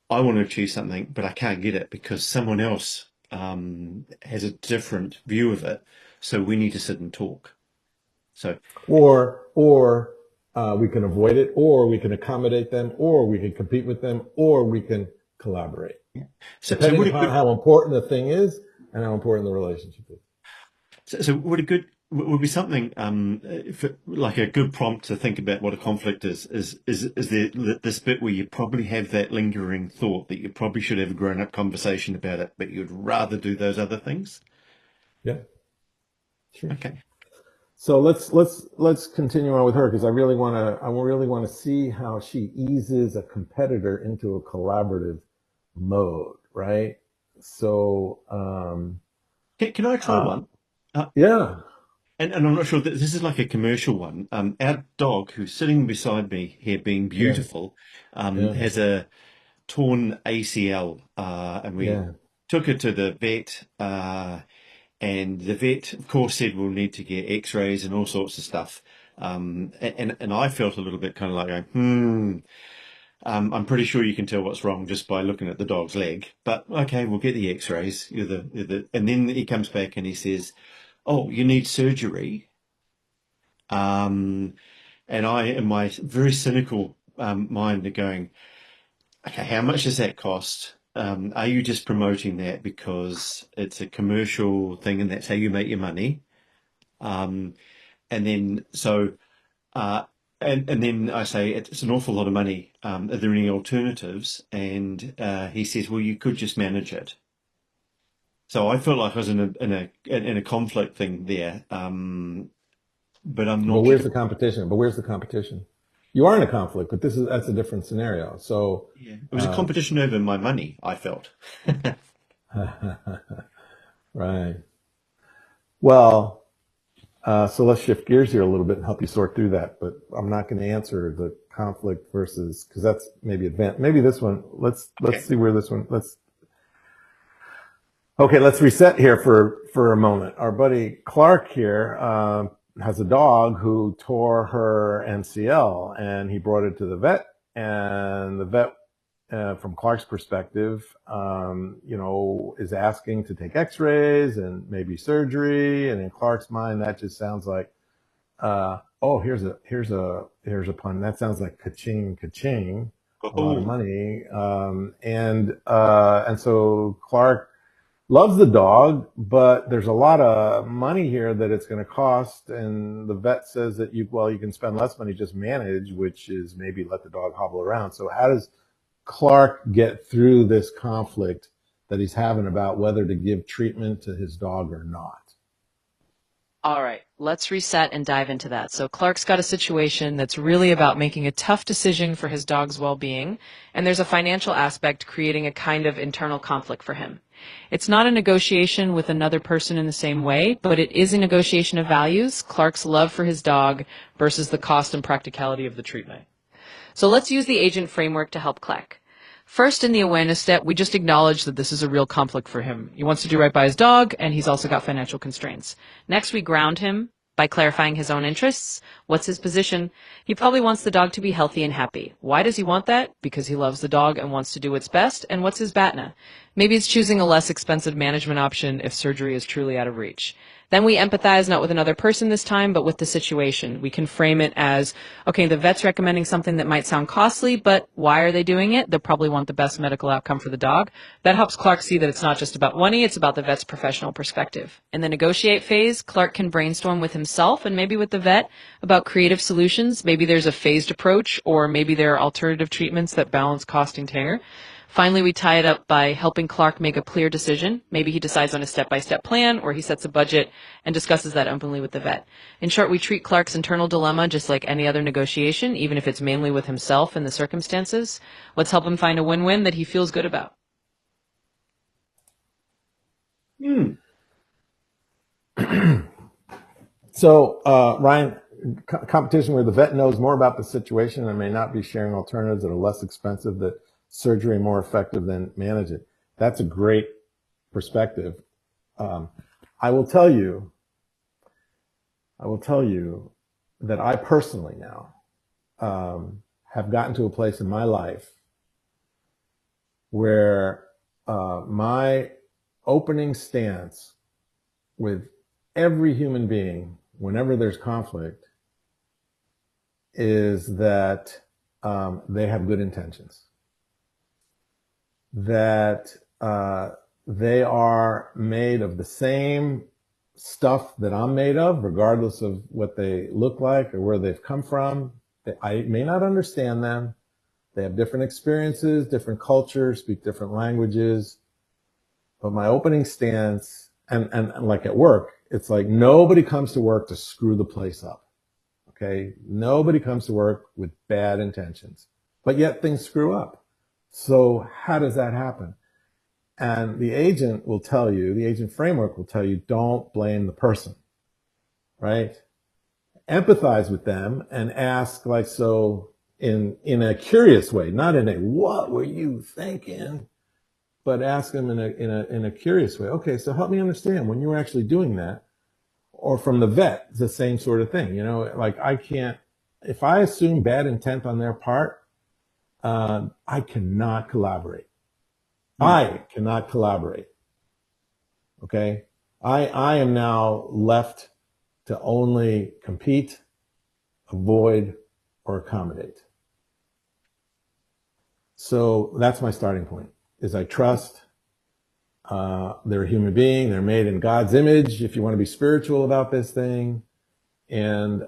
want to achieve something, but I can't get it because someone else has a different view of it. So we need to sit and talk. So, Or we can avoid it, or we can accommodate them, or we can compete with them, or we can collaborate. yeah. Depending upon how important the thing is and how important the relationship is. So would be something like a good prompt to think about what a conflict is there this bit where you probably have that lingering thought that you probably should have a grown-up conversation about it, but you'd rather do those other things? Yeah, sure. Okay. So let's continue on with her, because I really want to see how she eases a competitor into a collaborative mode, right? So Can I try one? yeah. And I'm not sure that this is like a commercial one. Our dog, who's sitting beside me here, being Yeah, beautiful, yeah, has a torn ACL, and we yeah. took her to the vet, and the vet, of course, said we'll need to get X-rays and all sorts of stuff. And I felt a little bit kind of like, I'm pretty sure you can tell what's wrong just by looking at the dog's leg. But okay, we'll get the X-rays. And then he comes back and he says, "Oh, you need surgery." And I, in my very cynical mind, are going, "Okay, how much does that cost? Are you just promoting that because it's a commercial thing and that's how you make your money?" Um, and then so uh, and then I say it's an awful lot of money. Are there any alternatives? And he says, "Well, you could just manage it." So I felt like I was in a conflict thing there, but I'm But not where's sure. the competition? But where's the competition? You are in a conflict, but that's a different scenario. So Yeah. It was a competition over my money, I felt. right. Well, so let's shift gears here a little bit and help you sort through that. But I'm not going to answer the conflict versus, because that's maybe advanced. Maybe this one. Let's Okay. see where this one. Let's reset here for a moment. Our buddy Clarke here has a dog who tore her MCL, and he brought it to the vet. And the vet, from Clarke's perspective, is asking to take X-rays and maybe surgery. And in Clarke's mind, that just sounds like, here's a pun. That sounds like ka-ching, ka-ching, a lot of Oh, money. And so Clarke loves the dog, but there's a lot of money here that it's going to cost. And the vet says that you can spend less money, just manage, which is maybe let the dog hobble around. So how does Clarke get through this conflict that he's having about whether to give treatment to his dog or not? All right, let's reset and dive into that. So Clark's got a situation that's really about making a tough decision for his dog's well-being, and there's a financial aspect creating a kind of internal conflict for him. It's not a negotiation with another person in the same way, but it is a negotiation of values, Clark's love for his dog versus the cost and practicality of the treatment. So let's use the agent framework to help Clark. First, in the awareness step, we just acknowledge that this is a real conflict for him. He wants to do right by his dog, and he's also got financial constraints. Next, we ground him by clarifying his own interests. What's his position? He probably wants the dog to be healthy and happy. Why does he want that? Because he loves the dog and wants to do what's best. And what's his BATNA? Maybe it's choosing a less expensive management option if surgery is truly out of reach. Then we empathize not with another person this time, but with the situation. We can frame it as, okay, the vet's recommending something that might sound costly, but why are they doing it? They'll probably want the best medical outcome for the dog. That helps Clarke see that it's not just about money, it's about the vet's professional perspective. In the negotiate phase, Clarke can brainstorm with himself and maybe with the vet about creative solutions. Maybe there's a phased approach, or maybe there are alternative treatments that balance cost and care. Finally, we tie it up by helping Clarke make a clear decision. Maybe he decides on a step-by-step plan, or he sets a budget and discusses that openly with the vet. In short, we treat Clarke's internal dilemma just like any other negotiation, even if it's mainly with himself and the circumstances. Let's help him find a win-win that he feels good about. Hmm. So, Ryan, competition where the vet knows more about the situation and may not be sharing alternatives that are less expensive, that surgery more effective than manage it. That's a great perspective. I will tell you that I personally now have gotten to a place in my life where my opening stance with every human being, whenever there's conflict, is that they have good intentions, that they are made of the same stuff that I'm made of, regardless of what they look like or where they've come from. I may not understand them. They have different experiences, different cultures, speak different languages. But my opening stance, and like at work, it's like nobody comes to work to screw the place up. Okay? Nobody comes to work with bad intentions. But yet things screw up. So how does that happen? And the agent will tell you, the agent framework will tell you, don't blame the person, right? Empathize with them and ask, like, so in a curious way, not in a what were you thinking, but ask them in a curious way. Okay, so help me understand when you were actually doing that. Or from the vet, it's the same sort of thing. You know, like I can't, if I assume bad intent on their part, I cannot collaborate. I cannot collaborate. Okay. I am now left to only compete, avoid, or accommodate. So that's my starting point, is I trust. They're a human being. They're made in God's image, if you want to be spiritual about this thing. And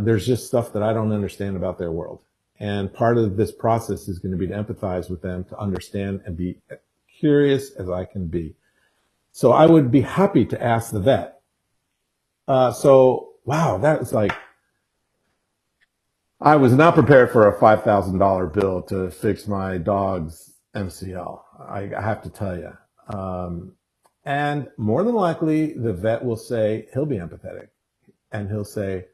there's just stuff that I don't understand about their world. And part of this process is going to be to empathize with them, to understand and be curious as I can be. So I would be happy to ask the vet. Wow, that was like, I was not prepared for a $5,000 bill to fix my dog's MCL. I have to tell you. And more than likely, the vet will say, he'll be empathetic. And he'll say,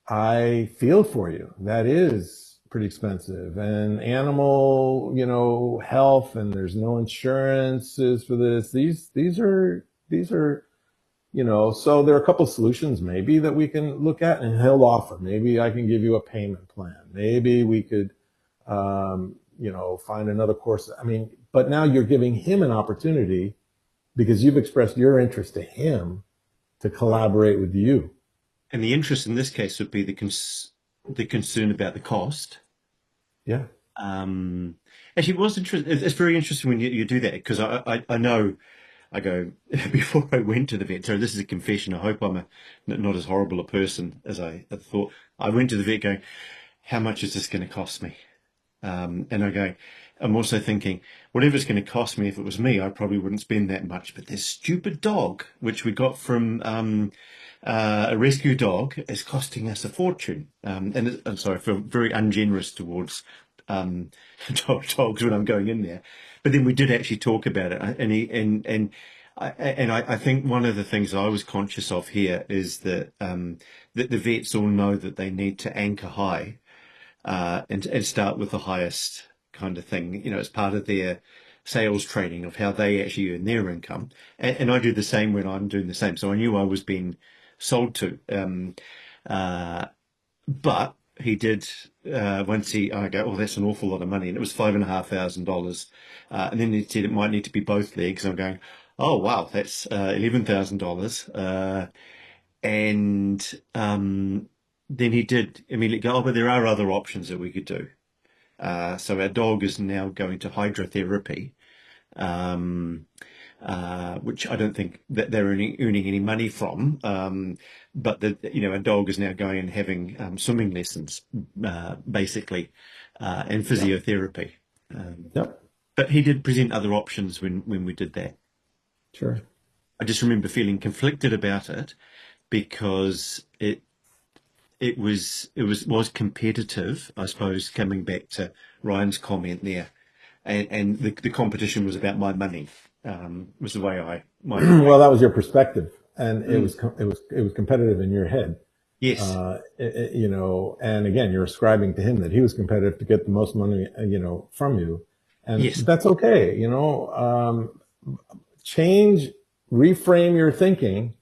I feel for you. That is pretty expensive. And animal, health, and there's no insurances for this. These are, so there are a couple of solutions maybe that we can look at, and he'll offer. Maybe I can give you a payment plan. Maybe we could, find another course. I mean, but now you're giving him an opportunity, because you've expressed your interest to him, to collaborate with you. And the interest in this case would be the concern about the cost. Yeah. Actually, it was interesting. It's very interesting when you do that, because I know, I go, before I went to the vet, so this is a confession, I hope I'm not as horrible a person as I thought. I went to the vet going, how much is this going to cost me? And I'm also thinking, whatever it's going to cost me, if it was me, I probably wouldn't spend that much. But this stupid dog, which we got from a rescue dog, is costing us a fortune. I'm sorry, I feel very ungenerous towards dogs when I'm going in there. But then we did actually talk about it, and I think one of the things I was conscious of here is that that the vets all know that they need to anchor high, and start with the highest kind of thing, as part of their sales training of how they actually earn their income. And I do the same when I'm doing the same. So I knew I was being sold to. But he did once I go, oh, that's an awful lot of money, and it was $5,500, and then he said it might need to be both legs. I'm going, oh wow, that's $11,000, and then he did immediately go, oh, but there are other options that we could do. So our dog is now going to hydrotherapy, um, which I don't think that they're earning any money from. But our dog is now going and having swimming lessons, basically, and Yep. physiotherapy. Yep. But he did present other options when we did that. Sure. I just remember feeling conflicted about it because it was competitive, I suppose, coming back to Ryan's comment there, and the competition was about my money. Was the way I might Well, frame. that was your perspective, and it Mm, was it was competitive in your head. yes, And again, you're ascribing to him that he was competitive to get the most money, from you, and yes, that's okay. Change, reframe your thinking,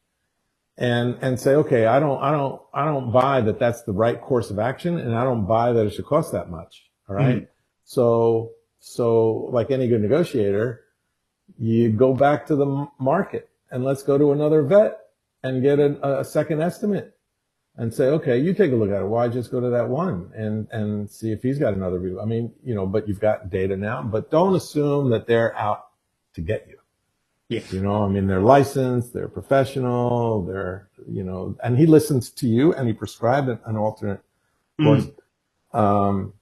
and say, okay, I don't buy that that's the right course of action, and I don't buy that it should cost that much. All right. mm, So like any good negotiator, you go back to the market and let's go to another vet and get a second estimate and say, okay, you take a look at it. Why just go to that one and see if he's got another review? I mean, but you've got data now, but don't assume that they're out to get you. yes, I mean, they're licensed, they're professional, and he listens to you and he prescribed an alternate course. mm, Um,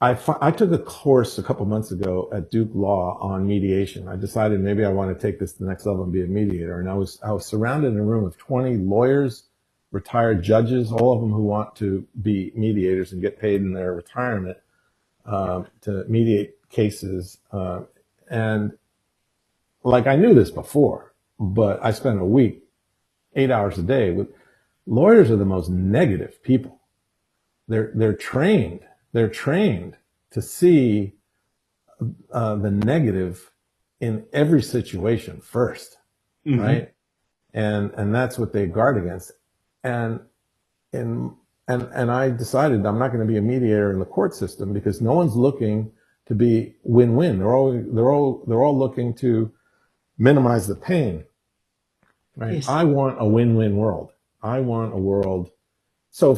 I took a course a couple months ago at Duke Law on mediation. I decided maybe I want to take this to the next level and be a mediator. And I was surrounded in a room of 20 lawyers, retired judges, all of them who want to be mediators and get paid in their retirement to mediate cases. And like I knew this before, but I spent a week, 8 hours a day with lawyers are the most negative people. They're trained. They're trained to see the negative in every situation first, hmm, right? And that's what they guard against. And and and I decided I'm not going to be a mediator in the court system because no one's looking to be win-win. They're all looking to minimize the pain, right? yes, I want a win-win world. I want a world. So,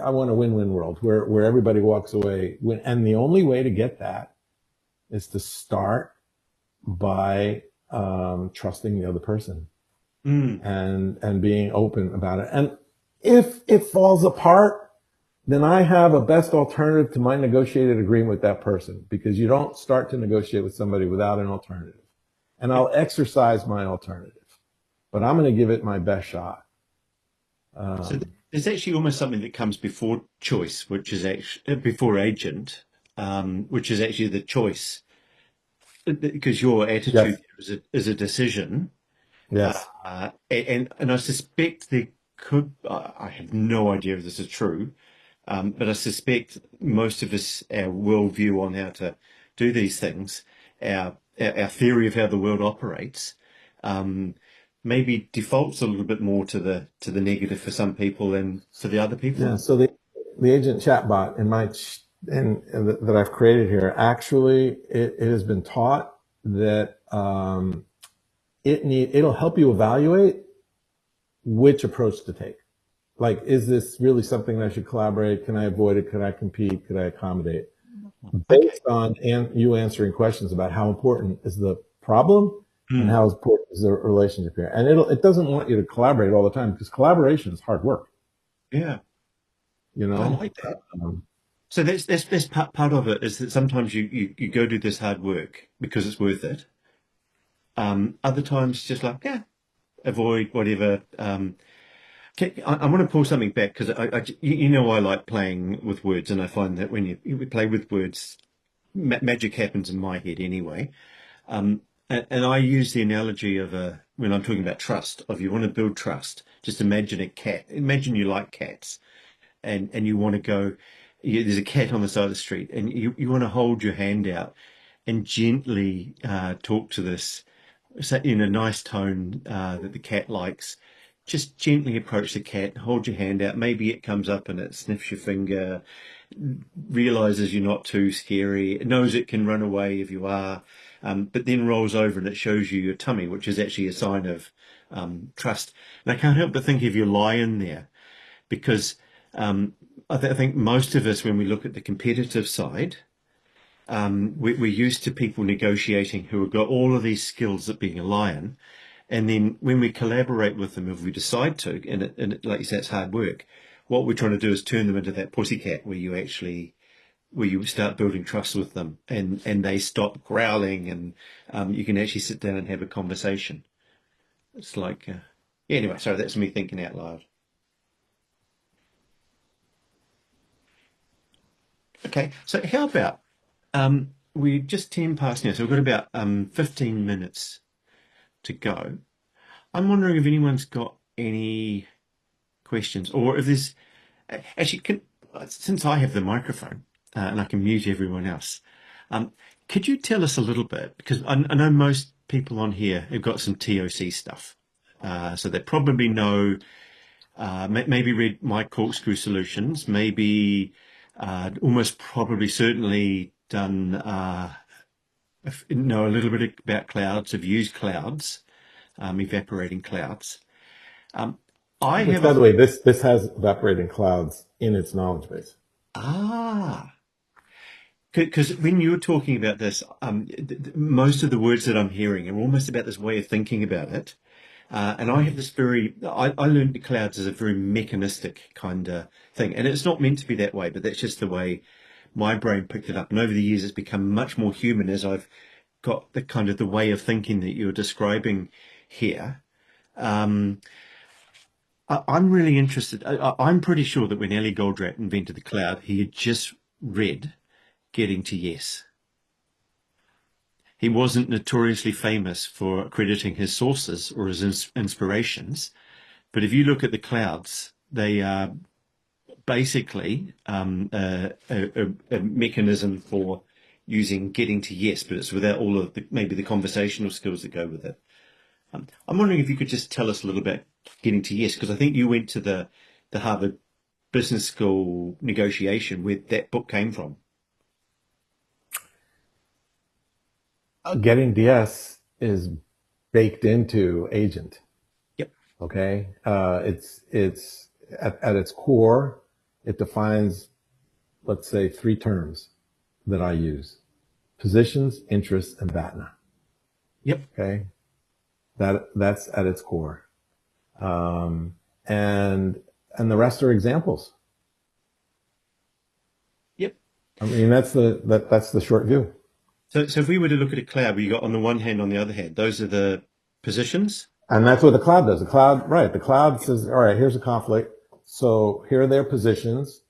I want a win-win world where everybody walks away. And the only way to get that is to start by trusting the other person mm, and being open about it. And if it falls apart, then I have a best alternative to my negotiated agreement with that person because you don't start to negotiate with somebody without an alternative. And yeah. I'll exercise my alternative, but I'm going to give it my best shot. So Um, there's actually almost something that comes before choice, which is actually before agent, which is actually the choice, because your attitude yes, is a decision. yes. And I suspect there could, I have no idea if this is true, but I suspect most of us, our worldview on how to do these things, our theory of how the world operates, um, maybe defaults a little bit more to the negative for some people than for the other Yeah. people. So the agent chatbot that I've created here, actually, it has been taught that it'll help you evaluate which approach to take. Like, is this really something that I should collaborate? Can I avoid it? Could I compete? Could I accommodate? Okay. Based on you answering questions about how important is the problem and Hmm. how important is the relationship here. And it doesn't want you to collaborate all the time because collaboration is hard work, Yeah, you I know? like that. Um, So that's part of it is that sometimes you go do this hard work because it's worth it. Other times just like, yeah, avoid whatever. I want to pull something back because I like playing with words, and I find that when you play with words, magic happens in my head anyway. And I use the analogy of when I'm talking about trust, of you want to build trust, just imagine a cat. Imagine you like cats, and you want to go. There's a cat on the side of the street, and you want to hold your hand out and gently talk to this, say in a nice tone that the cat likes, just gently approach the cat, hold your hand out. Maybe it comes up and it sniffs your finger, realizes you're not too scary. It knows it can run away if you are, but then rolls over and it shows you your tummy, which is actually a sign of trust. And I can't help but think of your lion there, because um, I think most of us, when we look at the competitive side, we're used to people negotiating who have got all of these skills at being a lion. And then when we collaborate with them, if we decide to, like you say, it's hard work, what we're trying to do is turn them into that pussycat where you start building trust with them, and they stop growling, and you can actually sit down and have a conversation. It's like, yeah, anyway, sorry, that's me thinking out loud. Okay, so how about we're just 10 past now, so we've got about 15 minutes to go. I'm wondering if anyone's got any questions, or if there's actually, since I have the microphone and I can mute everyone else, um, could you tell us a little bit? Because I know most people on here have got some TOC stuff, so they probably know, maybe read my corkscrew solutions, maybe almost probably certainly done, know a little bit about clouds, have used clouds, evaporating clouds. Um, I Which, have by a the way, this has evaporating clouds in its knowledge base. ah. Because when you were talking about this, most of the words that I'm hearing are almost about this way of thinking about it. And I have this I learned the clouds as a very mechanistic kind of thing. And it's not meant to be that way, but that's just the way my brain picked it up. And over the years, it's become much more human as I've got the kind of the way of thinking that you're describing here. Um, I'm really interested. I'm pretty sure that when Ellie Goldratt invented the cloud, he had just read Getting to Yes. He wasn't notoriously famous for crediting his sources or his inspirations, but if you look at the clouds, they are basically a mechanism for using getting to yes, but it's without all of maybe the conversational skills that go with it. I'm wondering if you could just tell us a little bit getting to yes, because I think you went to the Harvard Business School negotiation where that book came from. Getting DS is baked into agent. Yep. Okay. It's at its core, it defines, let's say, three terms that I use: positions, interests, and BATNA. Yep. Okay. That's at its core. Um, and, and the rest are examples. Yep. I mean, that's the short view. So if we were to look at a cloud, we got on the one hand, on the other hand, those are the positions. And that's what the cloud does. The cloud, right. The cloud says, all right, here's a conflict. So here are their positions.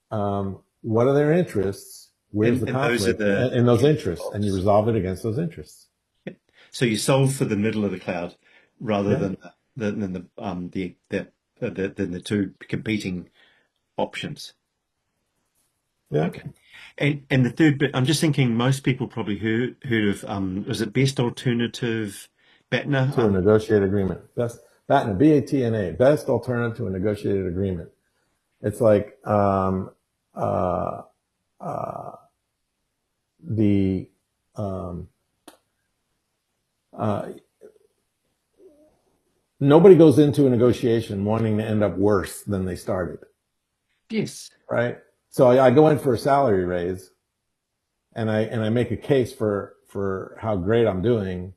What are their interests? Where's the And those are conflict the in those interests? And you endpoints. resolve it against those interests. Yep. So you solve for the middle of the cloud rather Yeah. than than the two competing options. Yeah. Okay. And the third bit, I'm just thinking most people probably heard of was it best alternative BATNA? To a negotiated agreement. Best, BATNA, BATNA, best alternative to a negotiated agreement. It's like, uh, uh, the, um, uh, nobody goes into a negotiation wanting to end up worse than they started, Yes. right? So I go in for a salary raise, and I make a case for how great I'm doing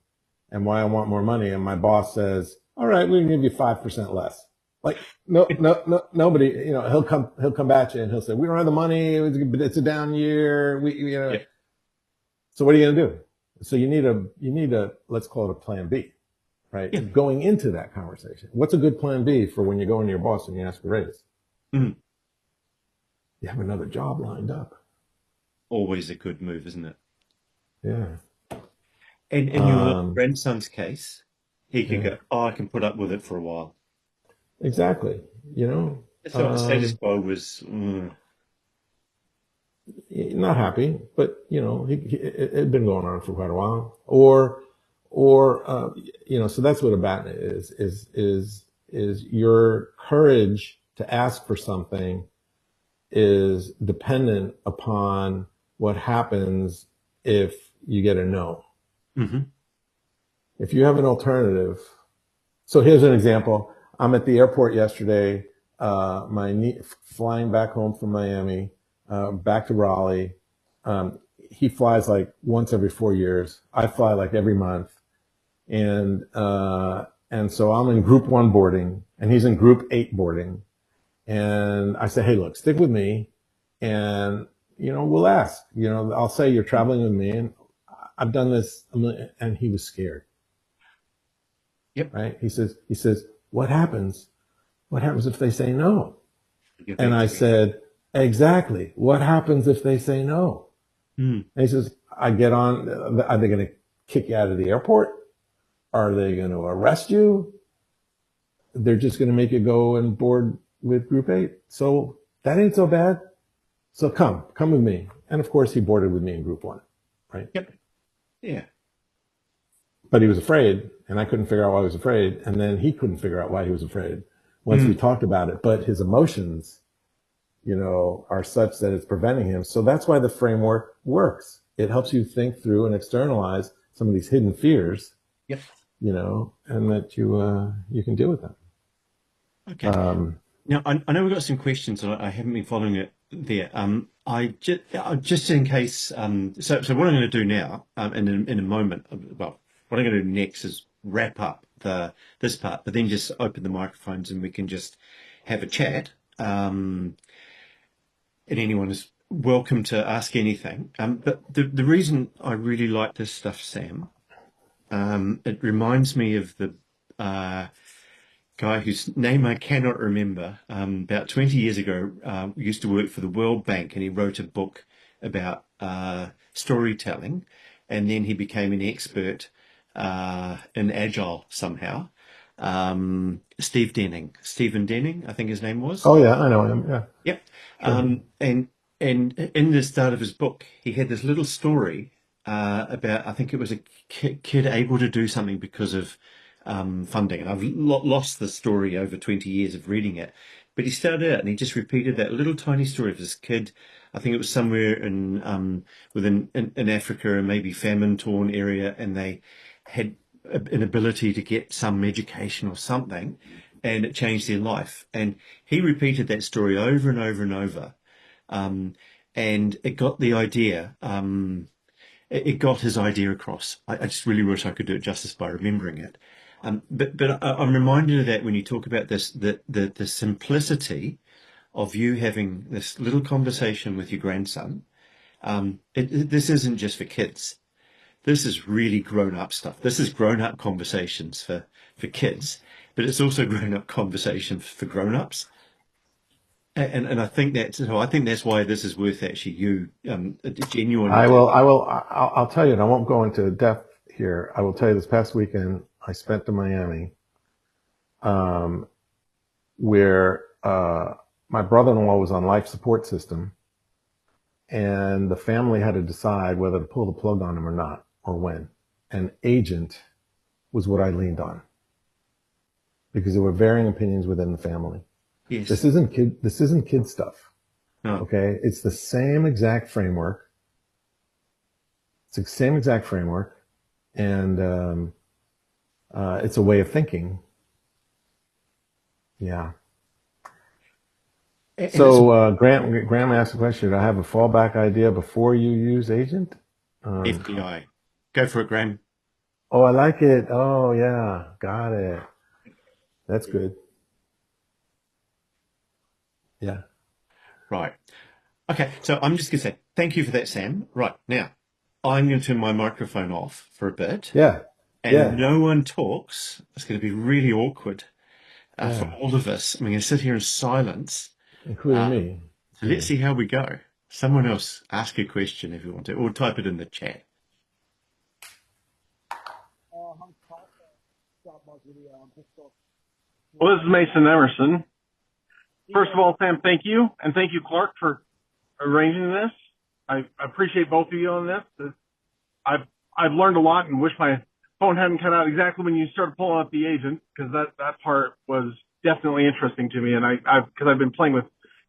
and why I want more money, and my boss says, "All right, we can give you 5% less." Like, nobody, he'll come back to you and he'll say, "We don't have the money. It's a down year. Yeah. So what are you gonna do? So you need a let's call it a plan B, Yeah. right? Going into that conversation, what's a good plan B for when you go into your boss and you ask for a raise? Mm. You have another job lined up. Always a good move, isn't it? Yeah. And in your grandson's case, he could Yeah. go, oh, I can put up with it for a while. Exactly. So the status quo was, Not happy, but it had been going on for quite a while. So that's what a BATNA is is your courage to ask for something is dependent upon what happens if you get a no. Mm-hmm. If you have an alternative, so here's an example. I'm at the airport yesterday, flying back home from Miami, back to Raleigh. He flies like once every 4 years. I fly like every month. And so I'm in group 1 boarding and he's in group 8 boarding. And I say, hey, look, stick with me. And, we'll ask, I'll say you're traveling with me and I've done this. And he was scared. Yep. Right. He says, what happens? What happens if they say no? Get And back I to me. said, exactly. What happens if they say no? Mm. And he says, I get on. Are they going to kick you out of the airport? Are they going to arrest you? They're just going to make you go and board with group 8. So that ain't so bad. So come with me. And of course he boarded with me in group 1. Right. Yep. Yeah. But he was afraid and I couldn't figure out why he was afraid. And then he couldn't figure out why he was afraid once we Mm. talked about it. But his emotions, are such that it's preventing him. So that's why the framework works. It helps you think through and externalize some of these hidden fears, Yep. And that you can deal with them. Okay. Now, I know we've got some questions, and I haven't been following it there. Just in case, so what I'm going to do now, in a moment, well, what I'm going to do next is wrap up this part, but then just open the microphones and we can just have a chat. And anyone is welcome to ask anything. But the reason I really like this stuff, Sam, it reminds me of the guy whose name I cannot remember. About 20 years ago, used to work for the World Bank, and he wrote a book about storytelling, and then he became an expert in Agile somehow. Stephen Denning, I think his name was. Oh yeah, I know him. Yeah, Yep. sure. And in the start of his book, he had this little story about, I think it was a kid able to do something because of funding. And I've lost the story over 20 years of reading it. But he started out and he just repeated that little tiny story of this kid. I think it was somewhere in Africa, and maybe famine-torn area, and they had an ability to get some education or something, and it changed their life. And he repeated that story over and over and over, um, and it got the idea. It got his idea across. I just really wish I could do it justice by remembering it. But I'm reminded of that when you talk about this, the simplicity of you having this little conversation with your grandson. This isn't just for kids. This is really grown up stuff. This is grown up conversations for kids, but it's also grown up conversation for grown ups. And I think that's why this is worth actually genuinely I will. taking. I'll tell you, and I won't go into depth here. I will tell you, this past weekend I spent in Miami, um, where my brother-in-law was on life support system, and the family had to decide whether to pull the plug on him or not, or when. And agent was what I leaned on because there were varying opinions within the family. Yes. This isn't kid stuff. No. Okay, it's the same exact framework. It's the same exact framework, and it's a way of thinking. Yeah. And it's So Graham asked a question. Do I have a fallback idea before you use agent? FBI. Go for it, Graham. Oh, I like it. Oh, yeah, got it. That's good. Yeah. Right. Okay. So I'm just going to say thank you for that, Sam. Right. Now, I'm going to turn my microphone off for a bit, Yeah. and Yeah. no one talks. It's going to be really awkward for Yeah. all of us. I'm going to sit here in silence. Including me. So let's Yeah. see how we go. Someone else ask a question if you want to, or type it in the chat. Well, this is Mason Emerson. First of all, Sam, thank you. And thank you, Clarke, for arranging this. I appreciate both of you on this. I've learned a lot and wish my phone hadn't cut out exactly when you started pulling up the agent, because that part was definitely interesting to me. And because I've been playing with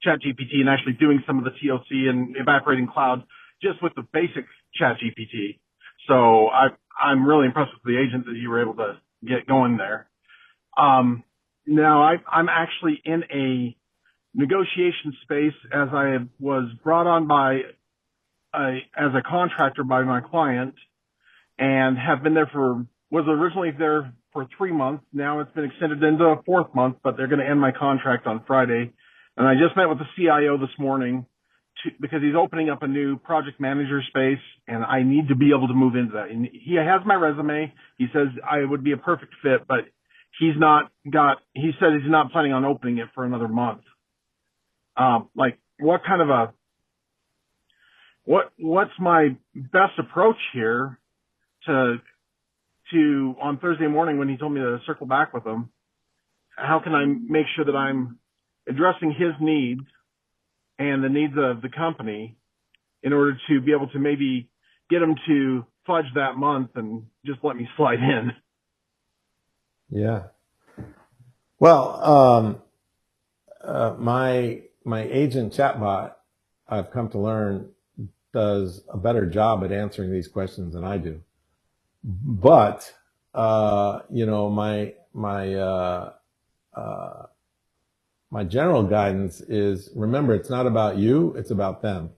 ChatGPT and actually doing some of the TOC and evaporating cloud just with the basic ChatGPT. So I'm really impressed with the agent that you were able to get going there. Now I'm actually in a negotiation space, as I was brought on as a contractor by my client, and have been there was originally there for 3 months. Now it's been extended into a 4th month, but they're going to end my contract on Friday. And I just met with the CIO this morning because he's opening up a new project manager space, and I need to be able to move into that. And he has my resume. He says I would be a perfect fit, but he said he's not planning on opening it for another month. What's my best approach here to on Thursday morning when he told me to circle back with him? How can I make sure that I'm addressing his needs and the needs of the company in order to be able to maybe get him to fudge that month and just let me slide in? Yeah. Well, my agent chatbot, I've come to learn, does a better job at answering these questions than I do. But my general guidance is, remember, it's not about you, it's about them.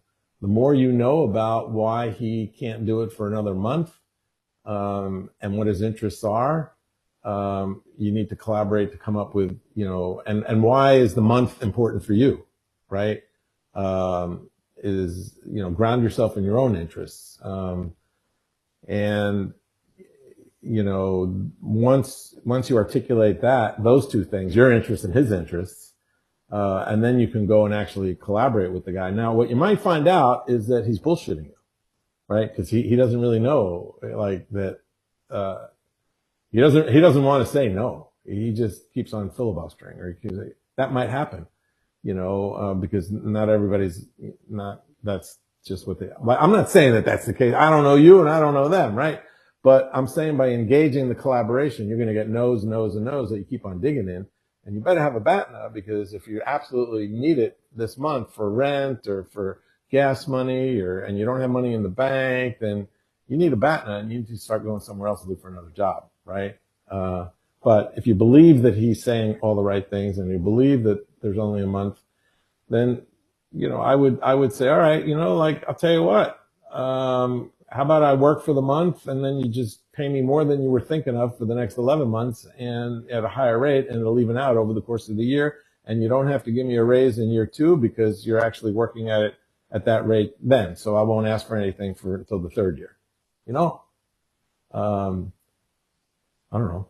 The more you know about why he can't do it for another month, and what his interests are, you need to collaborate to come up with, and why is the month important for you, right? Ground yourself in your own interests. And once you articulate those two things, your interest and his interests, and then you can go and actually collaborate with the guy. Now, what you might find out is that he's bullshitting you, right? Because he doesn't really know, like, that. He doesn't want to say no. He just keeps on filibustering, or that might happen, because not everybody's not. That's just what they. I'm not saying that that's the case. I don't know you, and I don't know them, right? But I'm saying by engaging the collaboration, you're going to get no's, no's, and no's that you keep on digging in. And you better have a BATNA, because if you absolutely need it this month for rent or for gas money, and you don't have money in the bank, then you need a BATNA and you need to start going somewhere else to look for another job, right? But if you believe that he's saying all the right things and you believe that there's only a month, then, I would say, all right, I'll tell you what, how about I work for the month and then you just pay me more than you were thinking of for the next 11 months and at a higher rate, and it'll even out over the course of the year. And you don't have to give me a raise in year 2 because you're actually working at it at that rate then. So I won't ask for anything until the 3rd year. I don't know.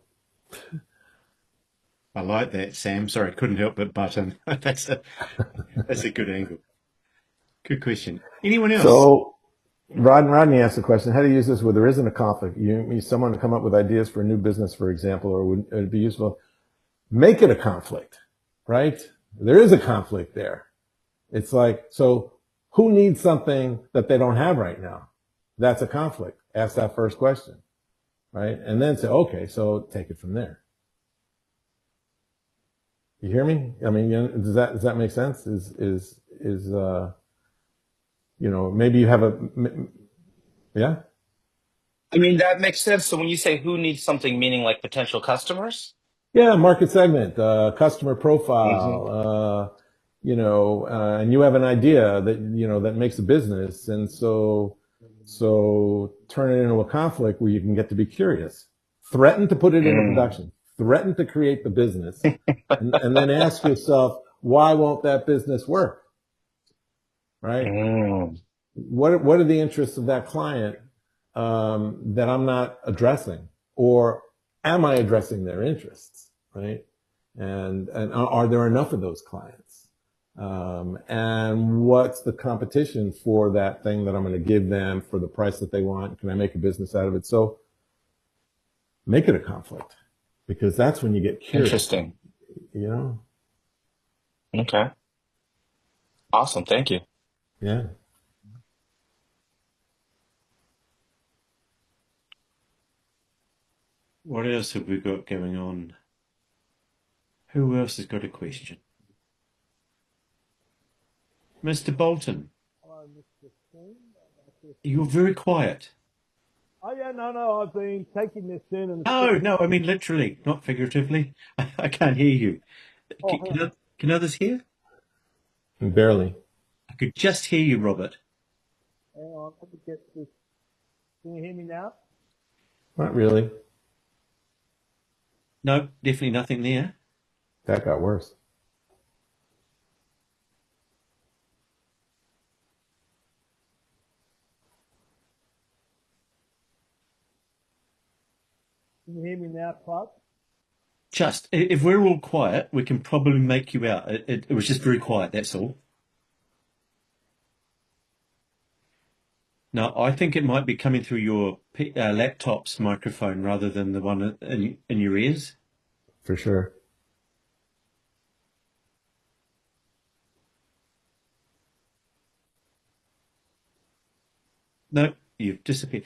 I like that, Sam. Sorry, couldn't help but butt in. That's a good angle. Good question. Anyone else? So Rodney asked the question, how do you use this where there isn't a conflict? You need someone to come up with ideas for a new business, for example, or would it be useful? Make it a conflict, right? There is a conflict there. It's like, so who needs something that they don't have right now? That's a conflict. Ask that first question, right? And then say, okay, so take it from there. You hear me? I mean, does that make sense? Maybe you have yeah? I mean, that makes sense. So when you say who needs something, meaning like potential customers? Yeah, market segment, customer Mm-hmm. profile, and you have an idea that, that makes a business. And so turn it into a conflict where you can get to be curious. Threaten to put it into production. Threaten to create the business. and then ask yourself, why won't that business work? Right? What are the interests of that client that I'm not addressing? Or am I addressing their interests, right? And are there enough of those clients? And what's the competition for that thing that I'm going to give them for the price that they want? Can I make a business out of it? So make it a conflict, because that's when you get curious. Interesting. Okay. Awesome. Thank you. Yeah. What else have we got going on? Who else has got a question? Mr. Bolton, Hello, Mr. King. you're very quiet. Oh yeah, no, I've been taking this in and No, no, I mean literally, not figuratively. I can't hear you. oh, hang on, Can others hear? Barely. I could just hear you, Robert. let me get this. Can you hear me now? Not really. No, definitely nothing there. That got worse. Can you hear me now, Clark? Just, if we're all quiet, we can probably make you out. It was just very quiet, that's all. Now, I think it might be coming through your laptop's microphone rather than the one in your ears. For sure. No, you've disappeared.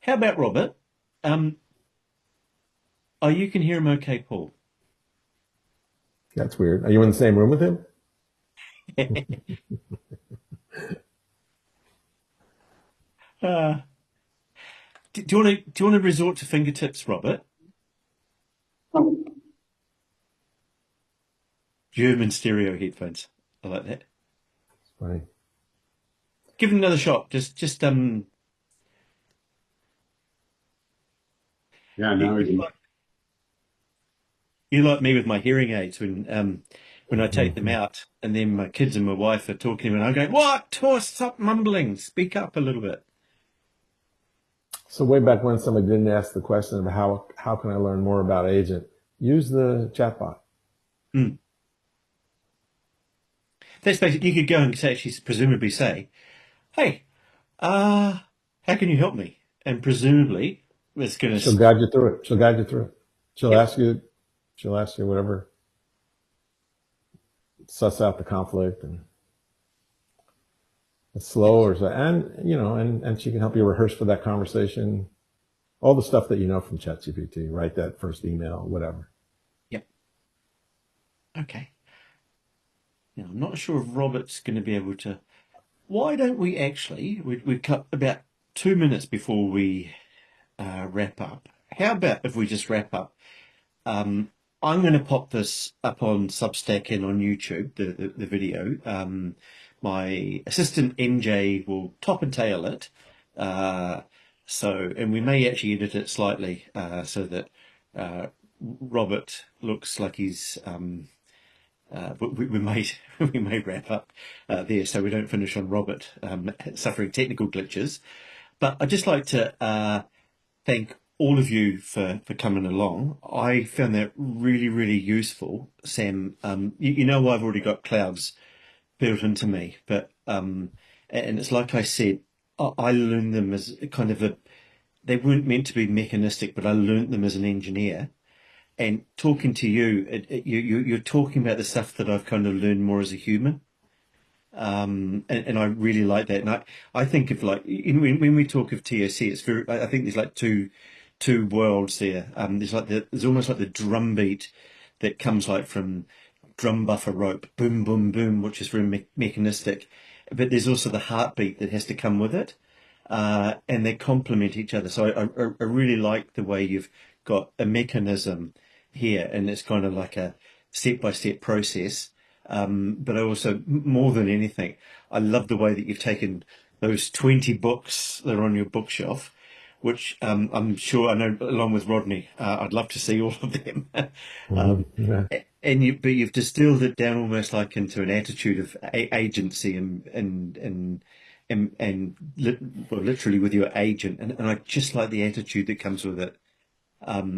How about Robert? Um, oh, you can hear him okay, Paul. That's weird. Are you in the same room with him? uh, do you want to resort to fingertips, Robert? German stereo headphones. I like that. It's funny. Give it another shot. Yeah, You, now you he's. like you like me with my hearing aids when I take them Mhm. out, and then my kids and my wife are talking, and I'm going, "What? Oh, stop mumbling. Speak up a little bit." So way back when somebody didn't ask the question of how can I learn more about agent, use the chatbot. Mm. That's basically, you could go and actually presumably say, "Hey, how can you help me?" And presumably it's going She'll to, guide you through it. She'll guide you through it. She'll yep, ask you. She'll ask you whatever, suss out the conflict, and it's slow or so, and and she can help you rehearse for that conversation. All the stuff that you know from ChatGPT. Write that first email, whatever. yep, okay. Now I'm not sure if Robert's going to be able to. Why don't we actually? We cut about 2 minutes before we wrap up. How about if we just wrap up? Um, I'm going to pop this up on Substack and on YouTube, the video. My assistant MJ will top and tail it. Uh, and we may actually edit it slightly so that uh, Robert looks like he's. We may we may wrap up there so we don't finish on Robert suffering technical glitches. But I'd just like to thank all of you for coming along. I found that really, really useful, Sam. You know, I've already got clouds built into me, but and it's like I said, I learned them as a kind of a. They weren't meant to be mechanistic, but I learned them as an engineer. And talking to you, you're talking about the stuff that I've kind of learned more as a human. And I really like that. And I think of like when we talk of TOC, it's very. I think there's like two worlds there. There's almost like the drum beat that comes like from drum buffer rope, boom boom boom, which is very mechanistic. But there's also the heartbeat that has to come with it, and they complement each other. So I really like the way you've got a mechanism here, and it's kind of like a step by step process. But I also, more than anything, I love the way that you've taken those 20 books that are on your bookshelf, which I'm sure I know, along with Rodney, I'd love to see all of them. Mhm. um, Yeah. but you've distilled it down almost like into an attitude of agency well, literally with your agent, and I just like the attitude that comes with it.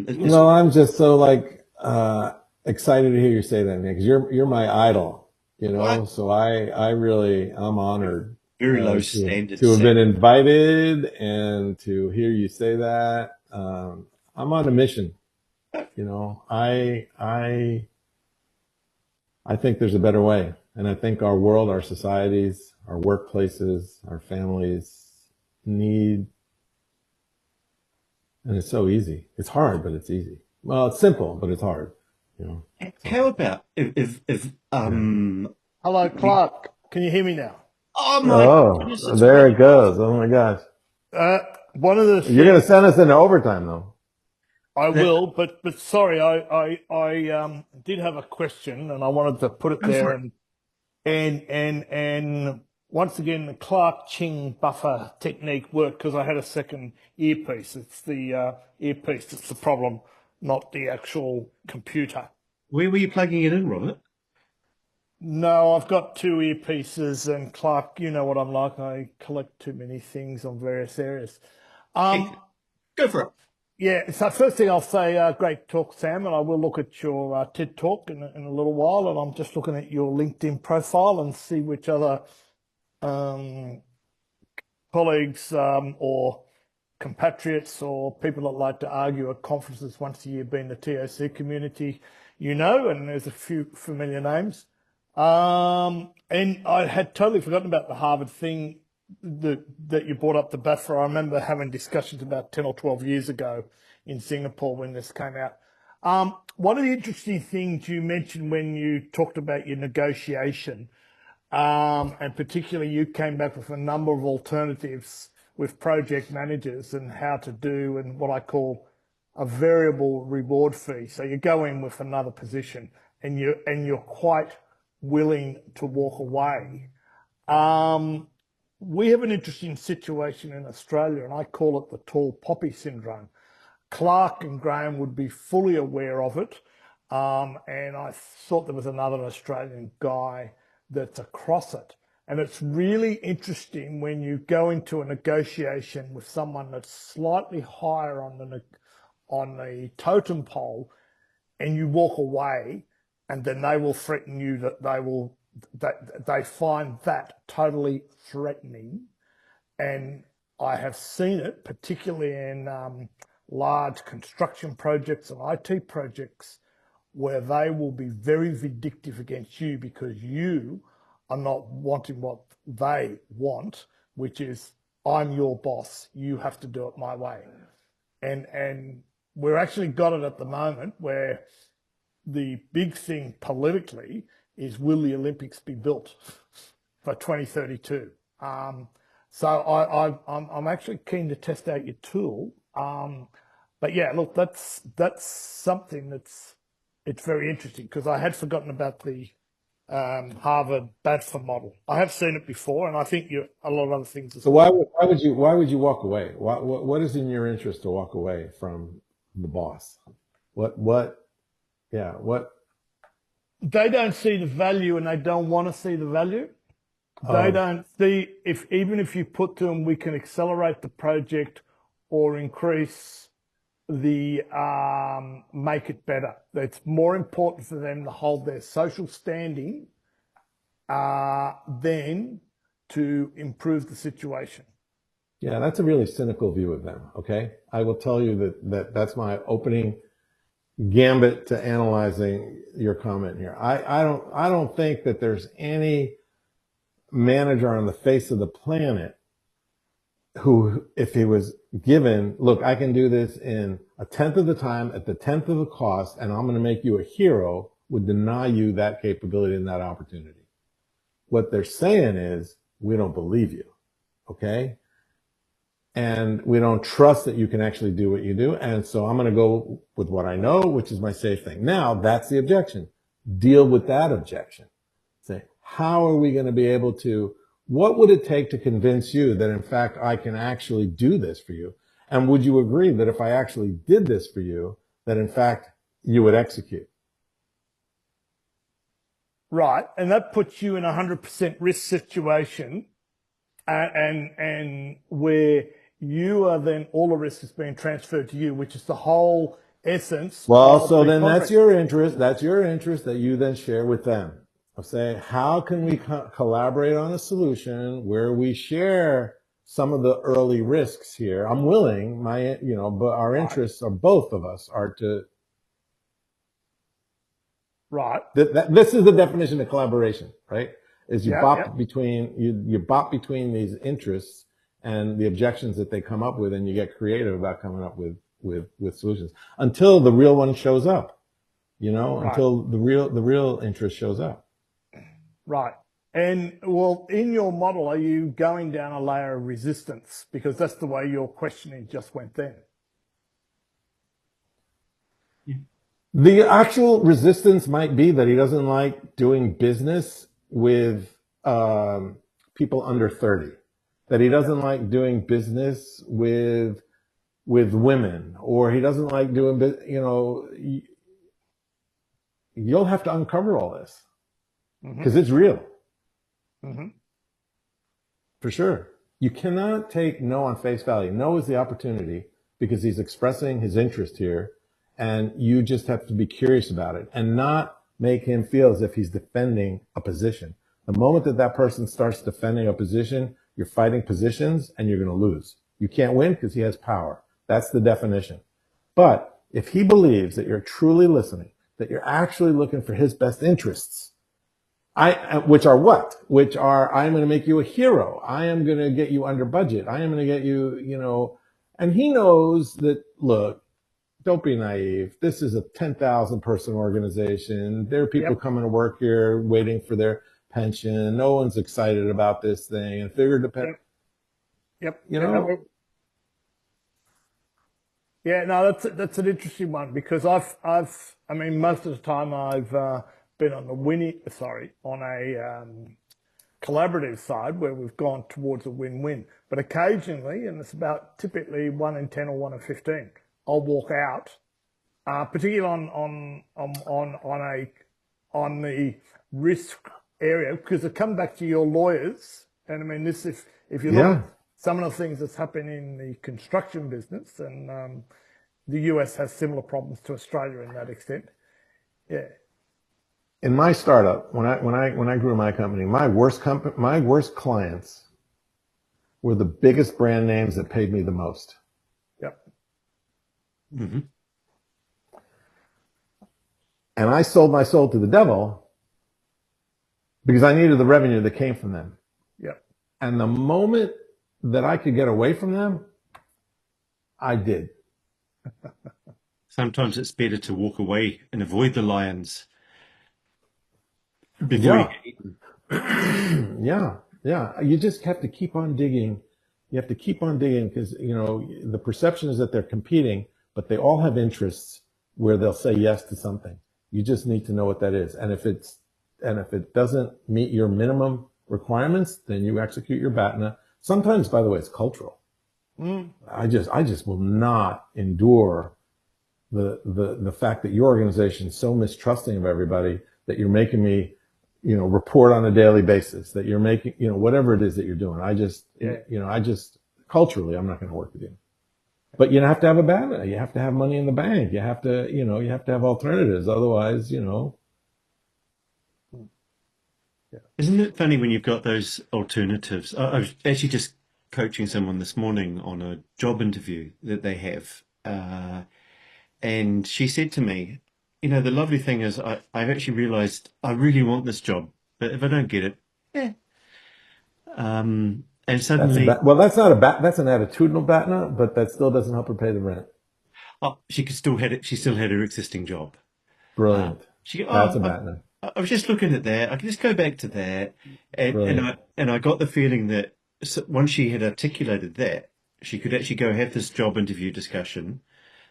It's Well, I'm just so like excited to hear you say that, man, because you're my idol, what So I really I'm honored very low to standards, have Sam. been invited and to hear you say that. I'm on a mission, I think there's a better way, and I think our world, our societies, our workplaces, our families need And it's so easy. It's hard, but it's easy. Well, it's simple, but it's hard. You know. So How about if yeah. Hello, we, Clark. Can you hear me now? oh my goodness, Oh, it's there really it goes. Oh my gosh. Uh, one of the You're gonna things send us into overtime though. I that. will, but sorry, I did have a question and I wanted to put it Go there for it. and once again the Clarke Ching buffer technique worked because I had a second earpiece. It's the earpiece that's the problem, not the actual computer. Where were you plugging it in, Robert? No, I've got two earpieces, and Clark, you know what I'm like. I collect too many things on various areas. Hey, Um, go for it. yeah, so first thing I'll say, great talk, Sam, and I will look at your TED talk in a little while, and I'm just looking at your LinkedIn profile and see which other um, colleagues or compatriots or people that like to argue at conferences once a year being the TOC community, you know, and there's a few familiar names. And I had totally forgotten about the Harvard thing that you brought up the buffer. I remember having discussions about 10 or 12 years ago in Singapore when this came out. One of the interesting things you mentioned when you talked about your negotiation, and particularly you came back with a number of alternatives with project managers and how to do and what I call a variable reward fee. So you go in with another position and you're quite willing to walk away. We have an interesting situation in Australia, and I call it the tall poppy syndrome. Clark and Graham would be fully aware of it. And I thought there was another Australian guy that's across it. And it's really interesting when you go into a negotiation with someone that's slightly higher on the totem pole and you walk away and then they will threaten you that they find that totally threatening. And I have seen it, particularly in large construction projects and IT projects, where they will be very vindictive against you because you are not wanting what they want, which is, I'm your boss, you have to do it my way. And we're actually got it at the moment where the big thing politically is, will the Olympics be built for 2032? I'm actually keen to test out your tool. But yeah, look, that's something it's very interesting because I had forgotten about the Harvard Badford model. I have seen it before, and I think a lot of other things as So well. why would you walk away? What is in your interest to walk away from the boss? What yeah, what They don't see the value, and they don't want to see the value. They of don't see even if you put to them, we can accelerate the project or increase the make it better. It's more important for them to hold their social standing than to improve the situation. yeah, that's a really cynical view of them, okay? I will tell you that's my opening gambit to analyzing your comment here. I don't think that there's any manager on the face of the planet who, if he was given, look, I can do this in a tenth of the time at the tenth of the cost, and I'm going to make you a hero, would deny you that capability and that opportunity. What they're saying is, we don't believe you, okay? And we don't trust that you can actually do what you do. And so I'm going to go with what I know, which is my safe thing. Now, that's the objection. Deal with that objection. Say, how are we going to be able to, what would it take to convince you that in fact I can actually do this for you? And would you agree that if I actually did this for you, that in fact you would execute? Right, and that puts you in a 100% risk situation, and where you are then all the risk is being transferred to you, which is the whole essence Well, of so the then contract. that's your interest that you then share with them. Of say, how can we collaborate on a solution where we share some of the early risks here? I'm willing, but our Right, interests are, both of us are to, right, this is the definition of collaboration, right? Is you yeah, yeah. bop between, you bop between these interests and the objections that they come up with, and you get creative about coming up with with solutions until the real one shows up, Right. until the real interest shows up. Right. And well, in your model, are you going down a layer of resistance? Because that's the way your questioning just went then. The actual resistance might be that he doesn't like doing business with people under 30, that he doesn't like doing business with women, or he doesn't like doing, you'll have to uncover all this because it's real. Mm-hmm. For sure. You cannot take no on face value. No is the opportunity because he's expressing his interest here, and you just have to be curious about it and not make him feel as if he's defending a position. The moment that that person starts defending a position, you're fighting positions and you're going to lose. You can't win because he has power. That's the definition. But if he believes that you're truly listening, that you're actually looking for his best interests, which are what? Which are, I'm going to make you a hero. I am going to get you under budget. I am going to get you, and he knows that, look, don't be naive. This is a 10,000 person organization. There are people coming to work here waiting for their pension. No one's excited about this thing. And figure depend. Yep. Yeah, no, that's an interesting one because I mean, most of the time I've been on on a collaborative side where we've gone towards a win-win. But occasionally, and it's about typically 1 in 10 or 1 in 15, I'll walk out, particularly on the risk area, because it comes back to your lawyers. And I mean, this if you look at some of the things that's happening in the construction business, and the US has similar problems to Australia in that extent. Yeah. In my startup, when I grew my company, my worst clients were the biggest brand names that paid me the most. Yep. Mm-hmm. And I sold my soul to the devil because I needed the revenue that came from them. Yep. And the moment that I could get away from them, I did. Sometimes it's better to walk away and avoid the lions before you get eaten. Yeah. You just have to keep on digging. You have to keep on digging because, the perception is that they're competing, but they all have interests where they'll say yes to something. You just need to know what that is. And if it doesn't meet your minimum requirements, then you execute your BATNA. Sometimes, by the way, it's cultural. I just will not endure the fact that your organization is so mistrusting of everybody that you're making me, report on a daily basis, that you're making, whatever it is that you're doing. I just culturally, I'm not going to work with you. But you have to have a BATNA. You have to have money in the bank. You have to have alternatives. Otherwise, Isn't it funny when you've got those alternatives? I was actually just coaching someone this morning on a job interview that they have. And she said to me, the lovely thing is I've actually realized I really want this job, but if I don't get it, and suddenly, that's not that's an attitudinal BATNA, but that still doesn't help her pay the rent. she still had her existing job. Brilliant. That's a I, BATNA. I was just looking at that. I can just go back to that, and I got the feeling that once she had articulated that, she could actually go have this job interview discussion,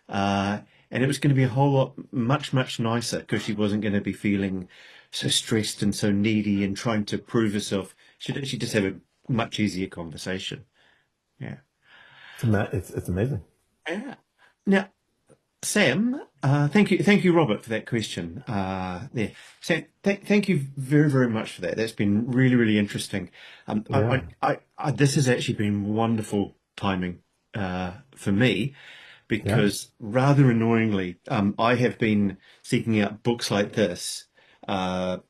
and it was going to be a whole lot much nicer because she wasn't going to be feeling so stressed and so needy and trying to prove herself. She'd actually just have a much easier conversation. Yeah, it's amazing. Yeah. Now, Sam, thank you, Robert, for that question. There, Sam, thank you very much for that. That's been really interesting. This has actually been wonderful timing for me because rather annoyingly, I have been seeking out books like this, the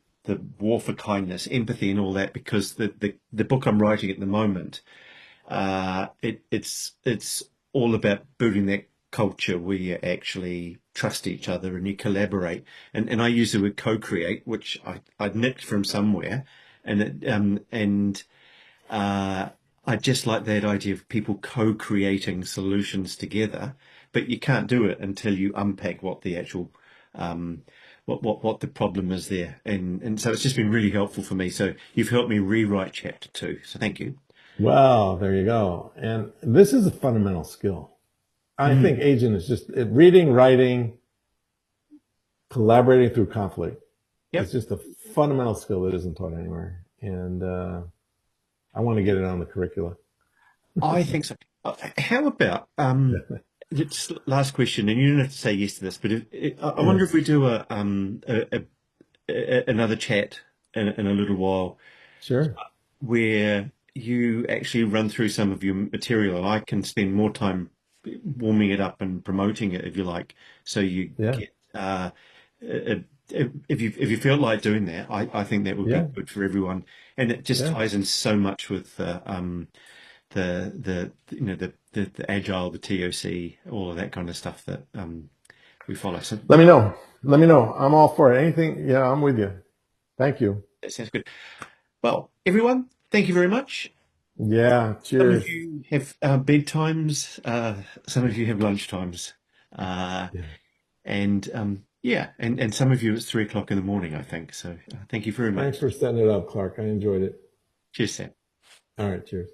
War for Kindness, Empathy, and all that, because the book I'm writing at the moment, it's all about building that culture where you actually trust each other and you collaborate. And I use the word co-create, which I'd nicked from somewhere, and I just like that idea of people co-creating solutions together but you can't do it until you unpack what the actual what the problem is there. And so it's just been really helpful for me. So you've helped me rewrite chapter 2. So thank you. Well, there you go. And this is a fundamental skill. I think agent is just reading, writing, collaborating through conflict. Yep. It's just a fundamental skill that isn't taught anywhere. And I want to get it on the curricula. I think so. How about just last question, and you don't have to say yes to this, but I wonder if we do another chat in a little while Sure. where you actually run through some of your material, and I can spend more time warming it up and promoting it, if you like. So you Yeah. get if you feel like doing that, I think that would be Yeah. good for everyone, and it just Yeah. ties in so much with the you know the Agile, the TOC, all of that kind of stuff that we follow. So Let me know. Let me know. I'm all for it. Anything. Yeah, I'm with you. Thank you. that sounds good. Well, everyone, thank you very much. Yeah. Some of Cheers. you have bedtimes, some of you have lunchtimes, Yeah. and yeah, and some of you it's 3 o'clock in the morning, I think. So thank you very much. Thanks for setting it up, Clarke. I enjoyed it. Cheers, Sam. All right. Cheers.